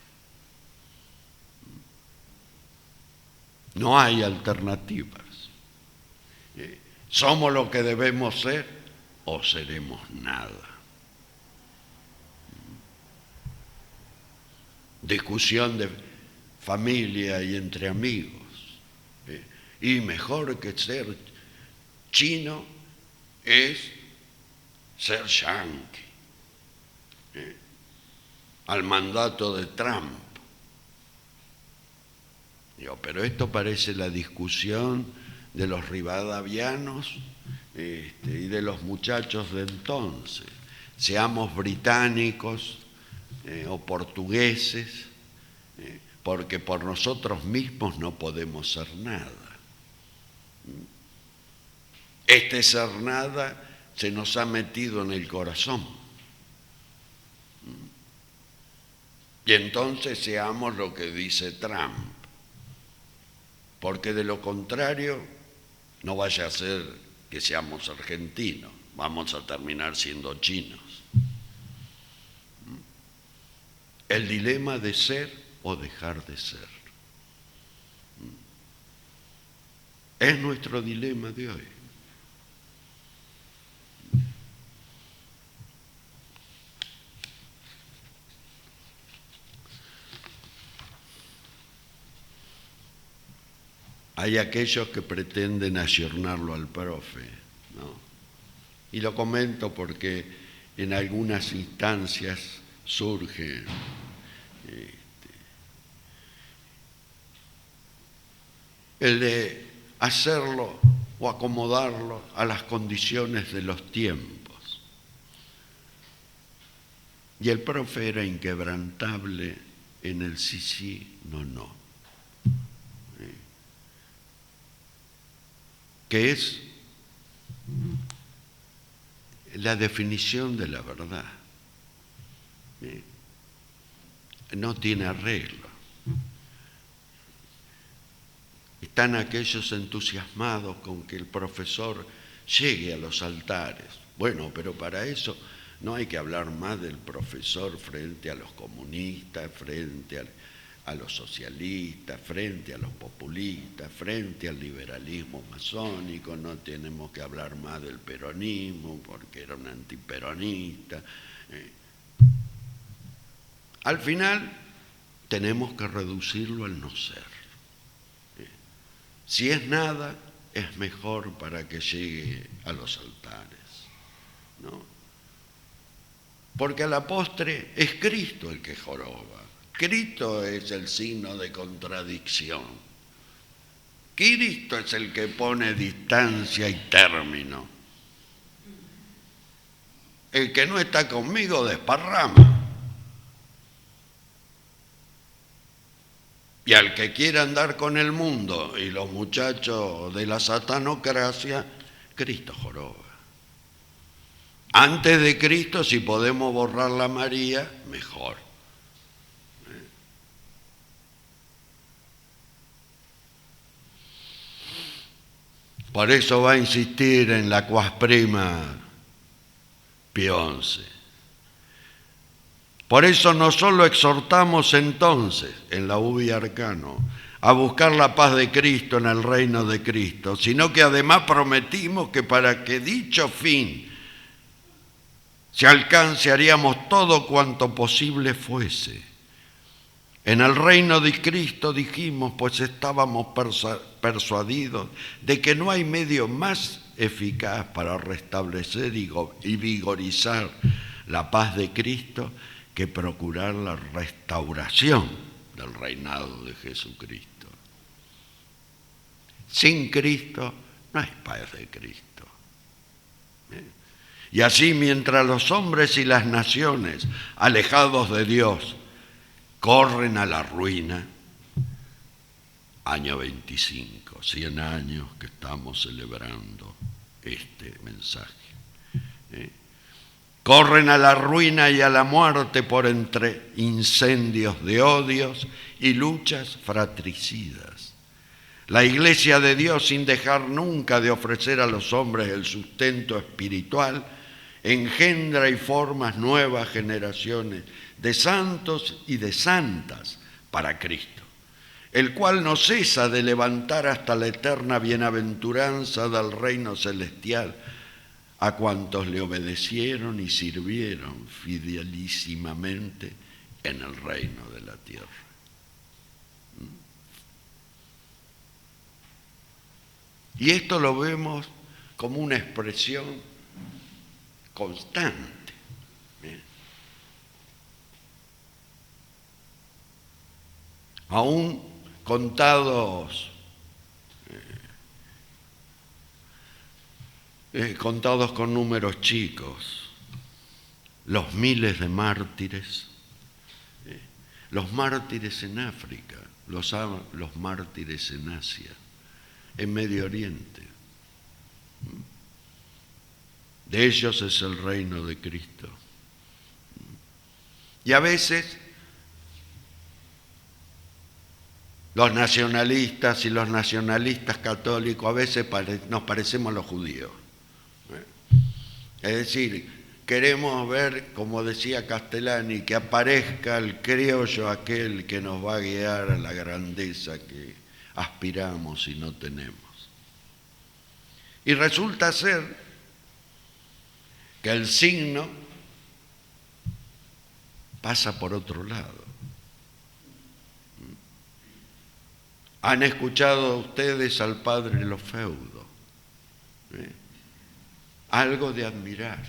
No hay alternativas. ¿Somos lo que debemos ser o seremos nada? Discusión de familia y entre amigos. Y mejor que ser chino es ser yanqui, al mandato de Trump. Digo, pero esto parece la discusión de los rivadavianos y de los muchachos de entonces. Seamos británicos o portugueses, porque por nosotros mismos no podemos ser nada. Este ser nada se nos ha metido en el corazón. Y entonces seamos lo que dice Trump, porque de lo contrario no vaya a ser que seamos argentinos, vamos a terminar siendo chinos. El dilema de ser o dejar de ser. Es nuestro dilema de hoy. Hay aquellos que pretenden ayornarlo al profe, ¿no? Y lo comento porque en algunas instancias surge el de hacerlo o acomodarlo a las condiciones de los tiempos. Y el profe era inquebrantable en el sí, sí, no, no. Que es la definición de la verdad. No tiene arreglo. Están aquellos entusiasmados con que el profesor llegue a los altares. Bueno, pero para eso no hay que hablar más del profesor frente a los comunistas, frente a los socialistas, frente a los populistas, frente al liberalismo masónico. No tenemos que hablar más del peronismo porque era un antiperonista. Al final tenemos que reducirlo al no ser. Si es nada, es mejor para que llegue a los altares, ¿no? Porque a la postre es Cristo el que joroba. Cristo es el signo de contradicción. Cristo es el que pone distancia y término. El que no está conmigo desparrama. Y al que quiera andar con el mundo y los muchachos de la satanocracia, Cristo joroba. Antes de Cristo, si podemos borrar la María, mejor. Por eso va a insistir en la cuasprima Pío XI. Por eso no solo exhortamos entonces en la Ubi Arcano a buscar la paz de Cristo en el reino de Cristo, sino que además prometimos que para que dicho fin se alcance haríamos todo cuanto posible fuese. En el reino de Cristo dijimos, pues estábamos persuadidos de que no hay medio más eficaz para restablecer y vigorizar la paz de Cristo que procurar la restauración del reinado de Jesucristo. Sin Cristo no hay paz de Cristo. Y así, mientras los hombres y las naciones, alejados de Dios, corren a la ruina, año 25, 100 años que estamos celebrando este mensaje. Corren a la ruina y a la muerte por entre incendios de odios y luchas fratricidas. La Iglesia de Dios, sin dejar nunca de ofrecer a los hombres el sustento espiritual, engendra y forma nuevas generaciones de santos y de santas para Cristo, el cual no cesa de levantar hasta la eterna bienaventuranza del reino celestial a cuantos le obedecieron y sirvieron fidelísimamente en el reino de la tierra. Y esto lo vemos como una expresión constante. Aún contados con números chicos, los miles de mártires, los mártires en África, los mártires en Asia, en Medio Oriente. De ellos es el reino de Cristo. Y a veces los nacionalistas y los nacionalistas católicos a veces nos parecemos a los judíos. Es decir, queremos ver, como decía Castellani, que aparezca el criollo aquel que nos va a guiar a la grandeza que aspiramos y no tenemos. Y resulta ser que el signo pasa por otro lado. Han escuchado ustedes al padre Lofeudo, algo de admirar,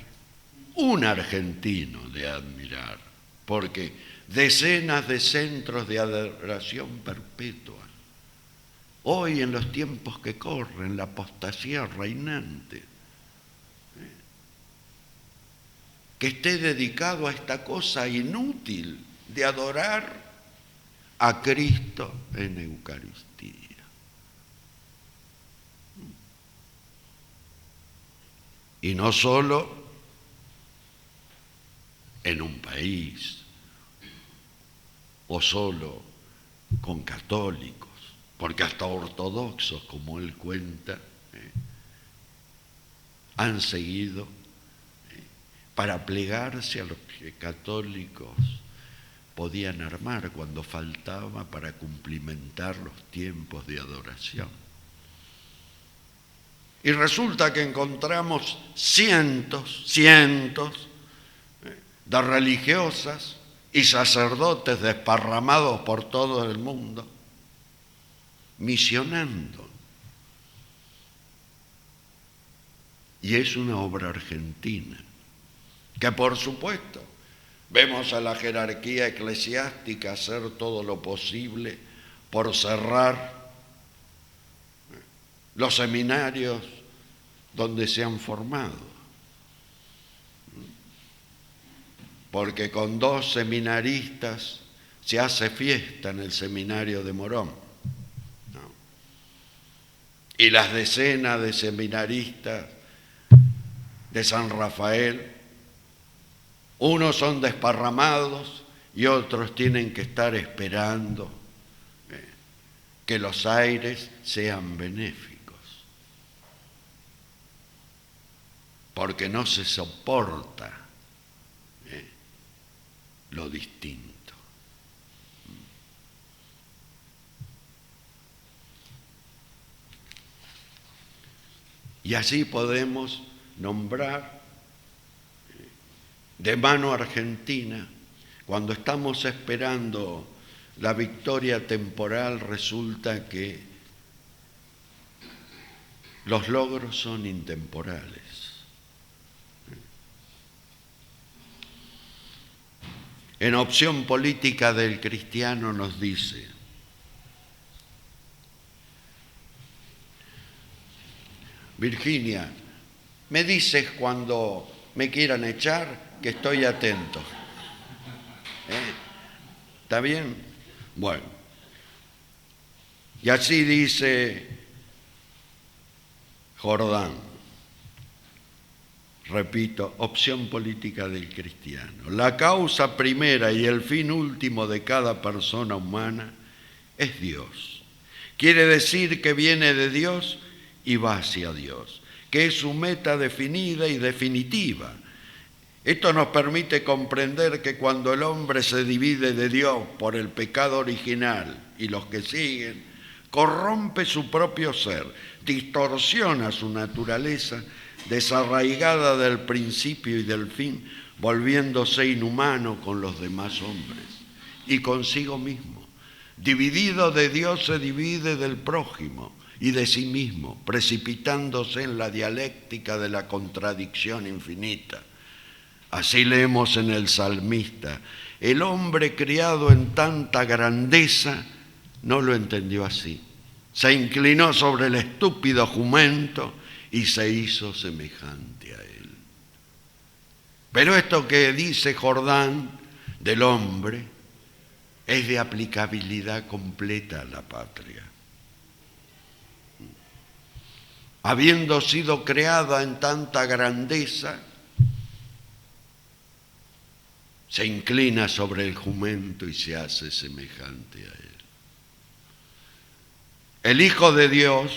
un argentino de admirar, porque decenas de centros de adoración perpetua. Hoy, en los tiempos que corren, la apostasía reinante, que esté dedicado a esta cosa inútil de adorar a Cristo en Eucaristía. Y no solo en un país o solo con católicos, porque hasta ortodoxos, como él cuenta, han seguido para plegarse a los que católicos podían armar cuando faltaba para cumplimentar los tiempos de adoración. Y resulta que encontramos cientos de religiosas y sacerdotes desparramados por todo el mundo, misionando. Y es una obra argentina, que por supuesto vemos a la jerarquía eclesiástica hacer todo lo posible por cerrar los seminarios donde se han formado. Porque con 2 seminaristas se hace fiesta en el seminario de Morón, ¿no? Y las decenas de seminaristas de San Rafael, unos son desparramados y otros tienen que estar esperando que los aires sean benéficos, porque no se soporta lo distinto. Y así podemos nombrar de mano argentina, cuando estamos esperando la victoria temporal, resulta que los logros son intemporales. En Opción Política del Cristiano nos dice: Virginia, me dices cuando me quieran echar que estoy atento. ¿Está bien? Bueno. Y así dice Jordán. Repito, opción política del cristiano. La causa primera y el fin último de cada persona humana es Dios. Quiere decir que viene de Dios y va hacia Dios, que es su meta definida y definitiva. Esto nos permite comprender que cuando el hombre se divide de Dios por el pecado original y los que siguen, corrompe su propio ser, distorsiona su naturaleza, desarraigada del principio y del fin, volviéndose inhumano con los demás hombres y consigo mismo. Dividido de Dios se divide del prójimo y de sí mismo, precipitándose en la dialéctica de la contradicción infinita. Así leemos en el salmista: el hombre criado en tanta grandeza no lo entendió así. Se inclinó sobre el estúpido jumento y se hizo semejante a él. Pero esto que dice Jordán del hombre es de aplicabilidad completa a la patria. Habiendo sido creada en tanta grandeza, se inclina sobre el jumento y se hace semejante a él. El Hijo de Dios,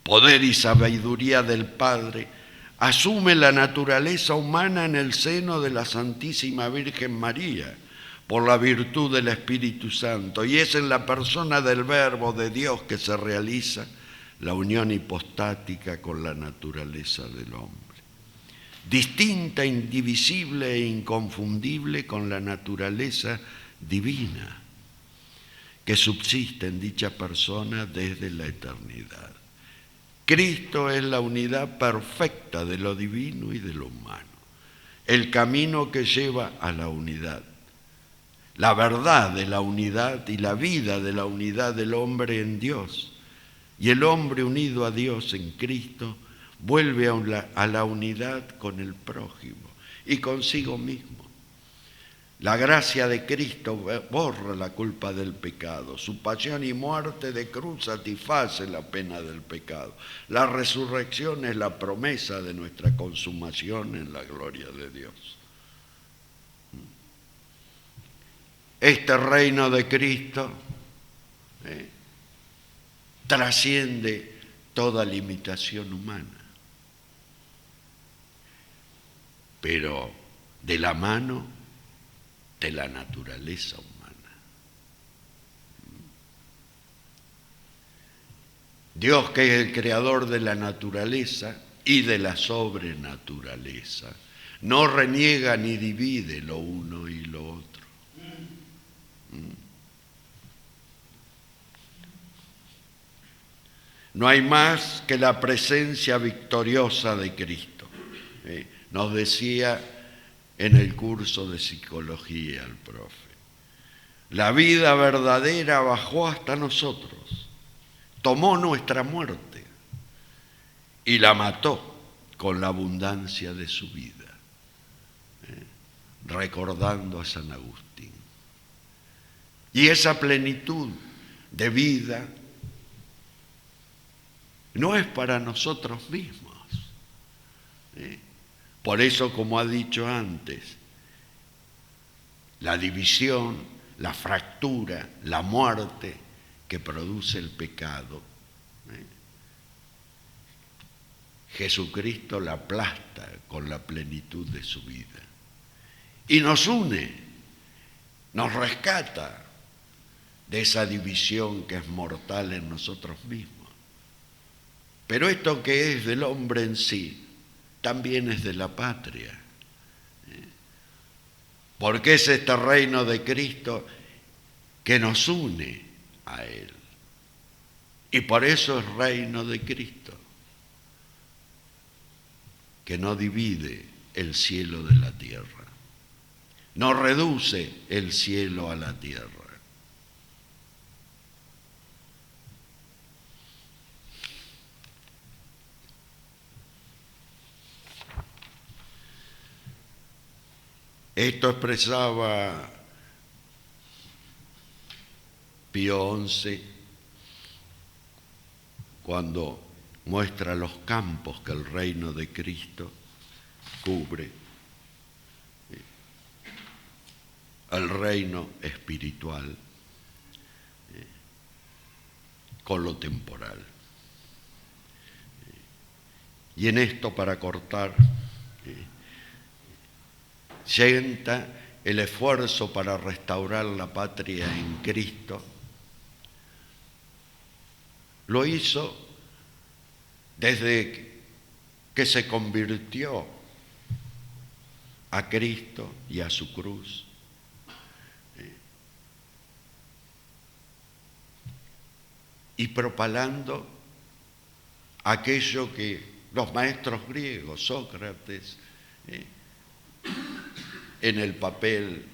poder y sabiduría del Padre, asume la naturaleza humana en el seno de la Santísima Virgen María, por la virtud del Espíritu Santo, y es en la persona del Verbo de Dios que se realiza la unión hipostática con la naturaleza del hombre, distinta, indivisible e inconfundible con la naturaleza divina que subsiste en dicha persona desde la eternidad. Cristo es la unidad perfecta de lo divino y de lo humano, el camino que lleva a la unidad, la verdad de la unidad y la vida de la unidad del hombre en Dios. Y el hombre unido a Dios en Cristo vuelve a la unidad con el prójimo y consigo mismo. La gracia de Cristo borra la culpa del pecado. Su pasión y muerte de cruz satisface la pena del pecado. La resurrección es la promesa de nuestra consumación en la gloria de Dios. Este reino de Cristo trasciende toda limitación humana, pero de la mano de la naturaleza humana. Dios, que es el creador de la naturaleza y de la sobrenaturaleza, no reniega ni divide lo uno y lo otro. No hay más que la presencia victoriosa de Cristo. Nos decía en el curso de psicología el profe. La vida verdadera bajó hasta nosotros, tomó nuestra muerte y la mató con la abundancia de su vida, recordando a San Agustín. Y esa plenitud de vida no es para nosotros mismos. Por eso, como ha dicho antes, la división, la fractura, la muerte que produce el pecado, Jesucristo la aplasta con la plenitud de su vida y nos une, nos rescata de esa división que es mortal en nosotros mismos. Pero esto que es del hombre en sí, también es de la patria. Porque es este reino de Cristo que nos une a Él. Y por eso es reino de Cristo, que no divide el cielo de la tierra, no reduce el cielo a la tierra. Esto expresaba Pío XI cuando muestra los campos que el reino de Cristo cubre, el reino espiritual con lo temporal. Y en esto, para cortar, sienta el esfuerzo para restaurar la patria en Cristo. Lo hizo desde que se convirtió a Cristo y a su cruz. Y propalando aquello que los maestros griegos, Sócrates, en el papel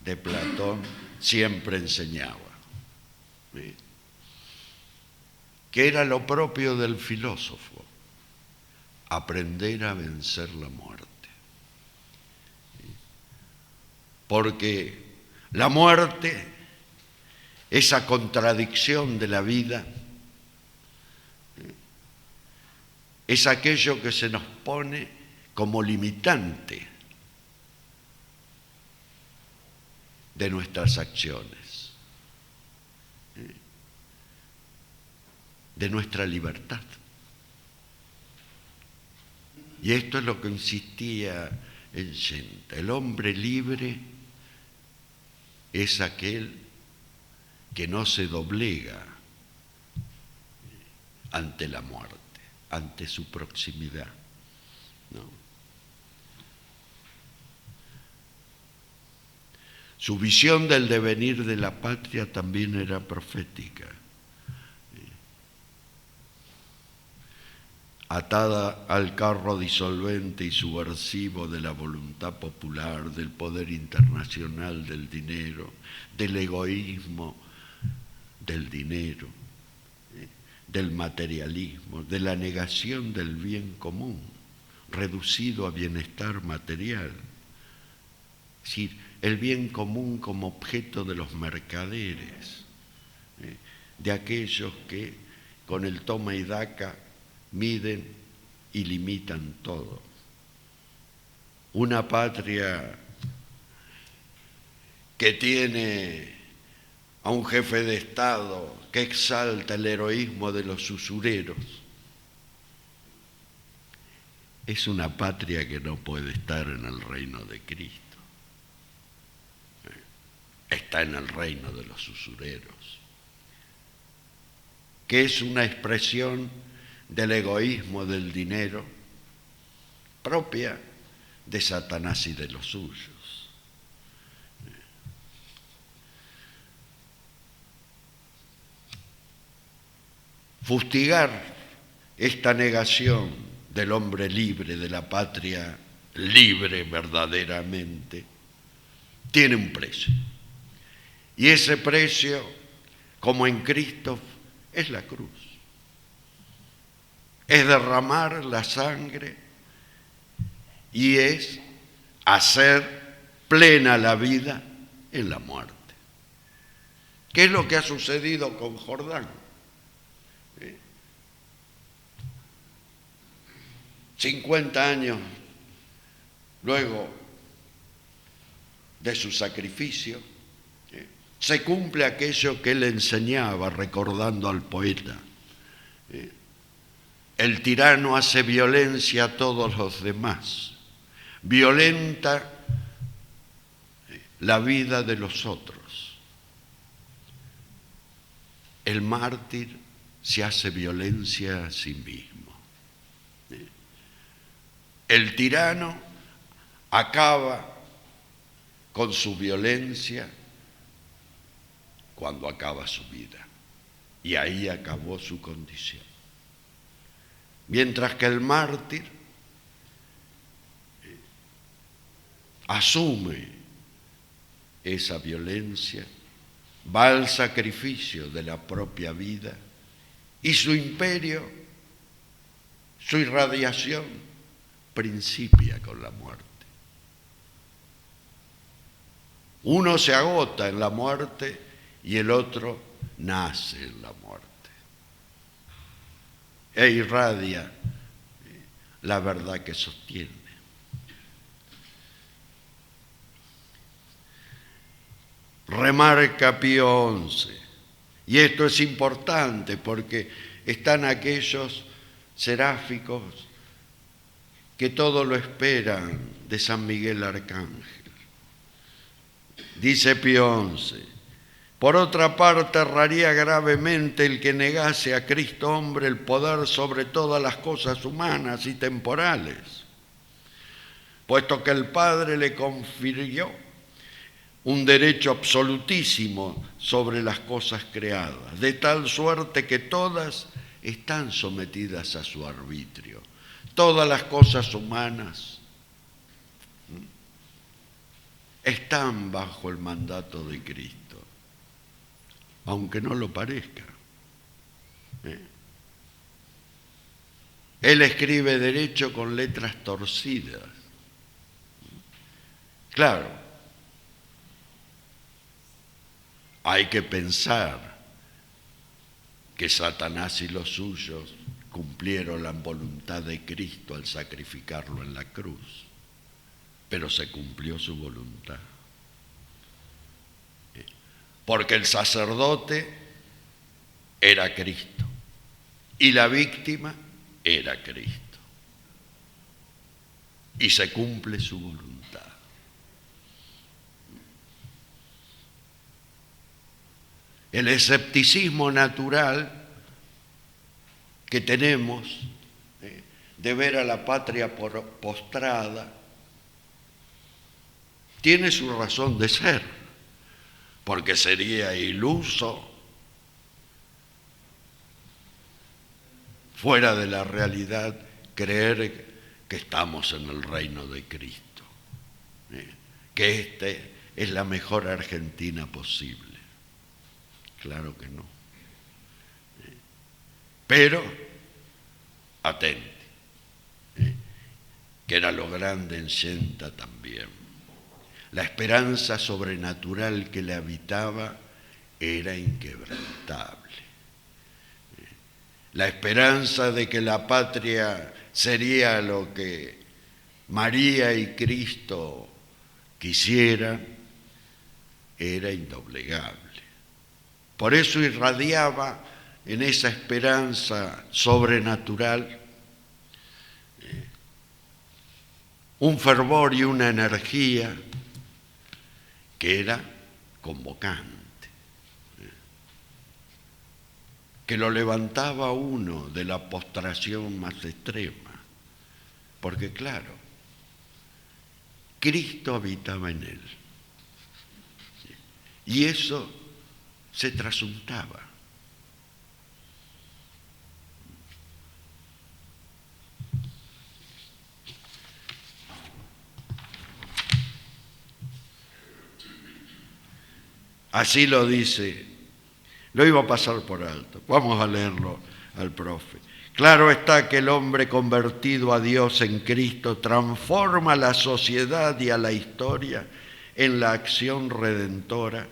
de Platón siempre enseñaba, que era lo propio del filósofo, aprender a vencer la muerte. Porque la muerte, esa contradicción de la vida, es aquello que se nos pone como limitante de nuestras acciones, de nuestra libertad. Y esto es lo que insistía en Senta. El hombre libre es aquel que no se doblega ante la muerte, ante su proximidad, ¿no? Su visión del devenir de la patria también era profética. Atada al carro disolvente y subversivo de la voluntad popular, del poder internacional del dinero, del egoísmo del dinero, del materialismo, de la negación del bien común, reducido a bienestar material. Es decir, el bien común como objeto de los mercaderes, de aquellos que con el toma y daca miden y limitan todo. Una patria que tiene a un jefe de Estado que exalta el heroísmo de los usureros, es una patria que no puede estar en el reino de Cristo. Está en el reino de los usureros, que es una expresión del egoísmo del dinero propia de Satanás y de los suyos. Fustigar esta negación del hombre libre, de la patria libre verdaderamente, tiene un precio. Y ese precio, como en Cristo, es la cruz. Es derramar la sangre y es hacer plena la vida en la muerte. ¿Qué es lo que ha sucedido con Jordán? 50 años luego de su sacrificio, se cumple aquello que él enseñaba, recordando al poeta. El tirano hace violencia a todos los demás, violenta la vida de los otros. El mártir se hace violencia a sí mismo. El tirano acaba con su violencia cuando acaba su vida. Y ahí acabó su condición. Mientras que el mártir asume esa violencia, va al sacrificio de la propia vida y su imperio, su irradiación, principia con la muerte. Uno se agota en la muerte y el otro nace en la muerte. E irradia la verdad que sostiene. Remarca Pío XI, y esto es importante porque están aquellos seráficos que todo lo esperan de San Miguel Arcángel. Dice Pío XI: por otra parte, erraría gravemente el que negase a Cristo hombre el poder sobre todas las cosas humanas y temporales, puesto que el Padre le confirió un derecho absolutísimo sobre las cosas creadas, de tal suerte que todas están sometidas a su arbitrio. Todas las cosas humanas están bajo el mandato de Cristo, aunque no lo parezca. Él escribe derecho con letras torcidas. Claro, hay que pensar que Satanás y los suyos cumplieron la voluntad de Cristo al sacrificarlo en la cruz, pero se cumplió su voluntad. Porque el sacerdote era Cristo y la víctima era Cristo. Y se cumple su voluntad. El escepticismo natural que tenemos de ver a la patria postrada tiene su razón de ser, porque sería iluso, fuera de la realidad, creer que estamos en el reino de Cristo, que es la mejor Argentina posible. Claro que no. Pero, atente, que era lo grande en Senta también. La esperanza sobrenatural que le habitaba era inquebrantable. La esperanza de que la patria sería lo que María y Cristo quisieran era indoblegable. Por eso irradiaba en esa esperanza sobrenatural un fervor y una energía que era convocante, que lo levantaba a uno de la postración más extrema, porque claro, Cristo habitaba en él, y eso se trasuntaba. Así lo dice, lo iba a pasar por alto, vamos a leerlo al profe. Claro está que el hombre convertido a Dios en Cristo transforma a la sociedad y a la historia en la acción redentora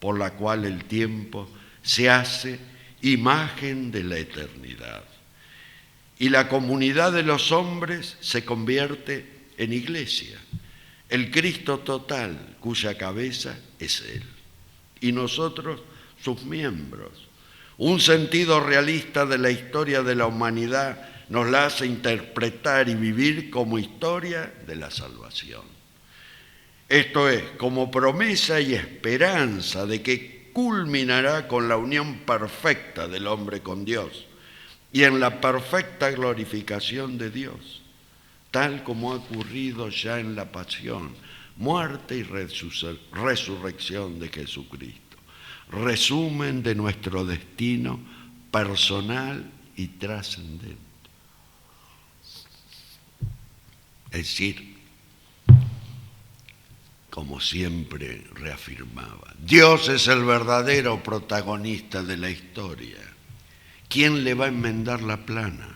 por la cual el tiempo se hace imagen de la eternidad. Y la comunidad de los hombres se convierte en iglesia, el Cristo total cuya cabeza es Él, y nosotros sus miembros. Un sentido realista de la historia de la humanidad nos la hace interpretar y vivir como historia de la salvación. Esto es, como promesa y esperanza de que culminará con la unión perfecta del hombre con Dios y en la perfecta glorificación de Dios, tal como ha ocurrido ya en la pasión, muerte y resurrección de Jesucristo. Resumen de nuestro destino personal y trascendente. Es decir, como siempre reafirmaba, Dios es el verdadero protagonista de la historia. ¿Quién le va a enmendar la plana?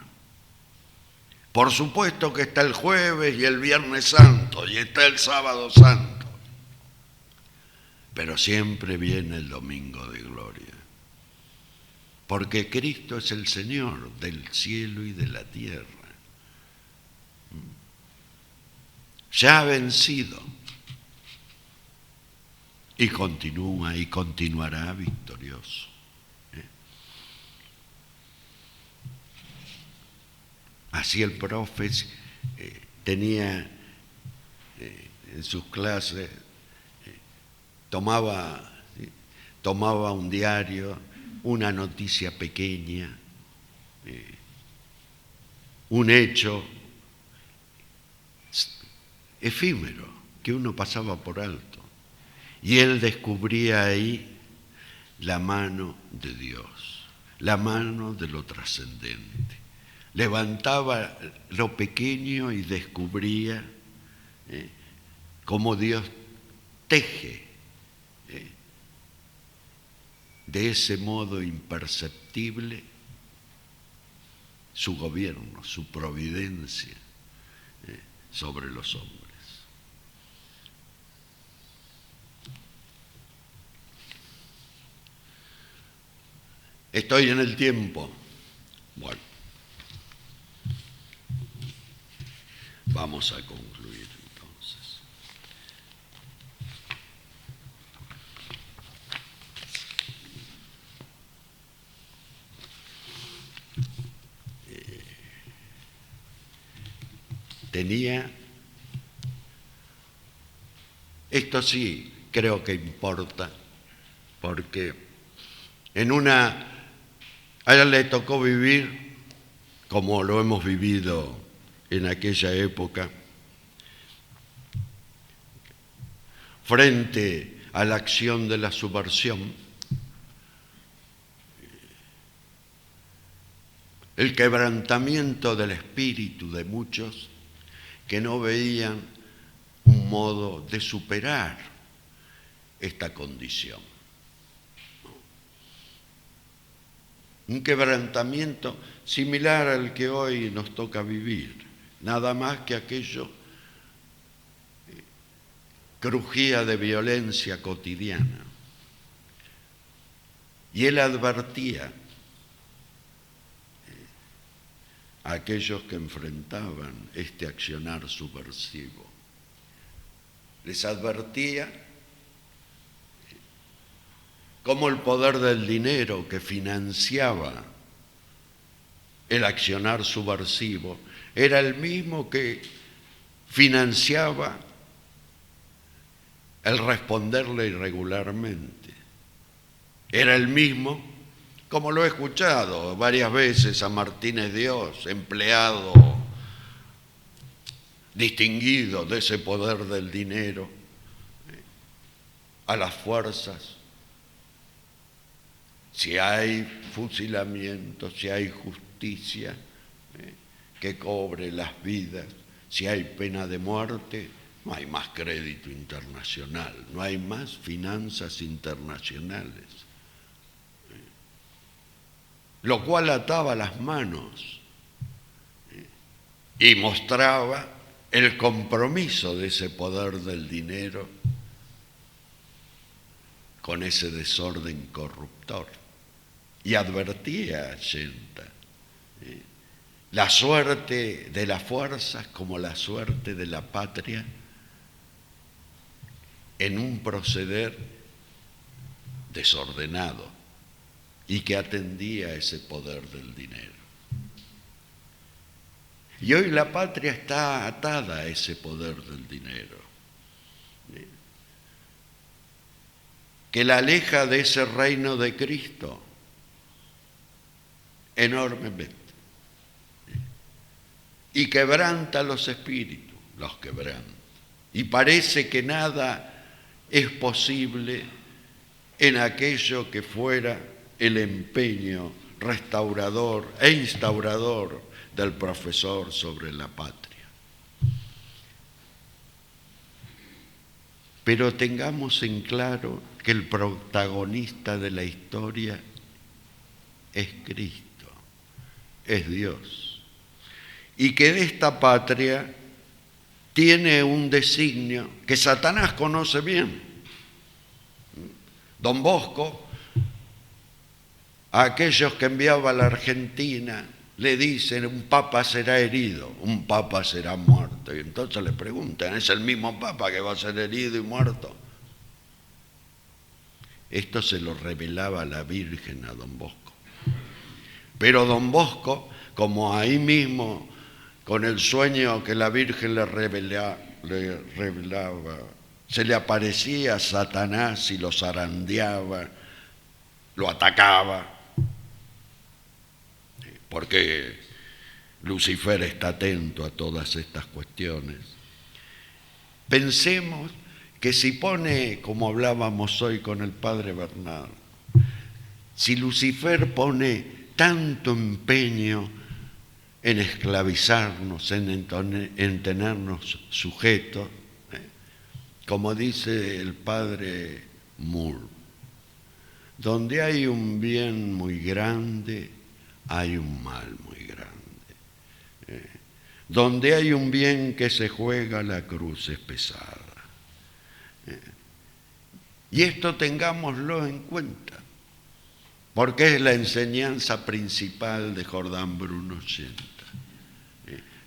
Por supuesto que está el jueves y el viernes santo y está el sábado santo. pero siempre viene el domingo de gloria. Porque Cristo es el Señor del cielo y de la tierra. Ya ha vencido y continúa y continuará victorioso. Así el profe tenía en sus clases, tomaba un diario, una noticia pequeña, un hecho efímero que uno pasaba por alto, y él descubría ahí la mano de Dios, la mano de lo trascendente. Levantaba lo pequeño y descubría cómo Dios teje de ese modo imperceptible su gobierno, su providencia sobre los hombres. Estoy en el tiempo. Bueno, vamos a concluir entonces. Esto sí creo que importa, porque a ella le tocó vivir, como lo hemos vivido en aquella época, frente a la acción de la subversión, el quebrantamiento del espíritu de muchos que no veían un modo de superar esta condición. Un quebrantamiento similar al que hoy nos toca vivir, nada más que aquello crujía de violencia cotidiana. Y él advertía a aquellos que enfrentaban este accionar subversivo. Les advertía cómo el poder del dinero que financiaba el accionar subversivo era el mismo que financiaba el responderle irregularmente. Era el mismo, como lo he escuchado varias veces a Martínez Dios, empleado distinguido de ese poder del dinero, a las fuerzas. Si hay fusilamiento, si hay justicia que cobre las vidas, si hay pena de muerte, no hay más crédito internacional, no hay más finanzas internacionales. Lo cual ataba las manos y mostraba el compromiso de ese poder del dinero con ese desorden corruptor. Y advertía a Allende la suerte de las fuerzas como la suerte de la patria en un proceder desordenado y que atendía a ese poder del dinero. Y hoy la patria está atada a ese poder del dinero, que la aleja de ese reino de Cristo enormemente y quebranta los espíritus, los quebranta. Y parece que nada es posible en aquello que fuera el empeño restaurador e instaurador del profesor sobre la patria. Pero tengamos en claro que el protagonista de la historia es Cristo, es Dios, y que de esta patria tiene un designio que Satanás conoce bien, Don Bosco, a aquellos que enviaba a la Argentina, le dicen: un papa será herido, un papa será muerto. Y entonces le preguntan: ¿es el mismo papa que va a ser herido y muerto? Esto se lo revelaba la Virgen a don Bosco. Pero don Bosco, como ahí mismo, con el sueño que la Virgen le revelaba, se le aparecía Satanás y lo zarandeaba, lo atacaba, porque Lucifer está atento a todas estas cuestiones. Pensemos que si pone, como hablábamos hoy con el padre Bernal, si Lucifer pone tanto empeño en esclavizarnos, en tenernos sujetos, como dice el padre Moore, donde hay un bien muy grande, hay un mal muy grande. Donde hay un bien que se juega, la cruz es pesada. Y esto tengámoslo en cuenta, porque es la enseñanza principal de Jordán Bruno Yenta.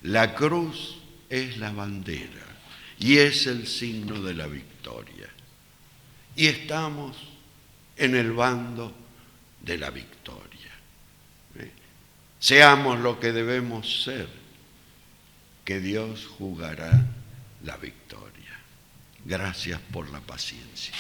La cruz es la bandera y es el signo de la victoria. Y estamos en el bando de la victoria. Seamos lo que debemos ser, que Dios jugará la victoria. Gracias por la paciencia.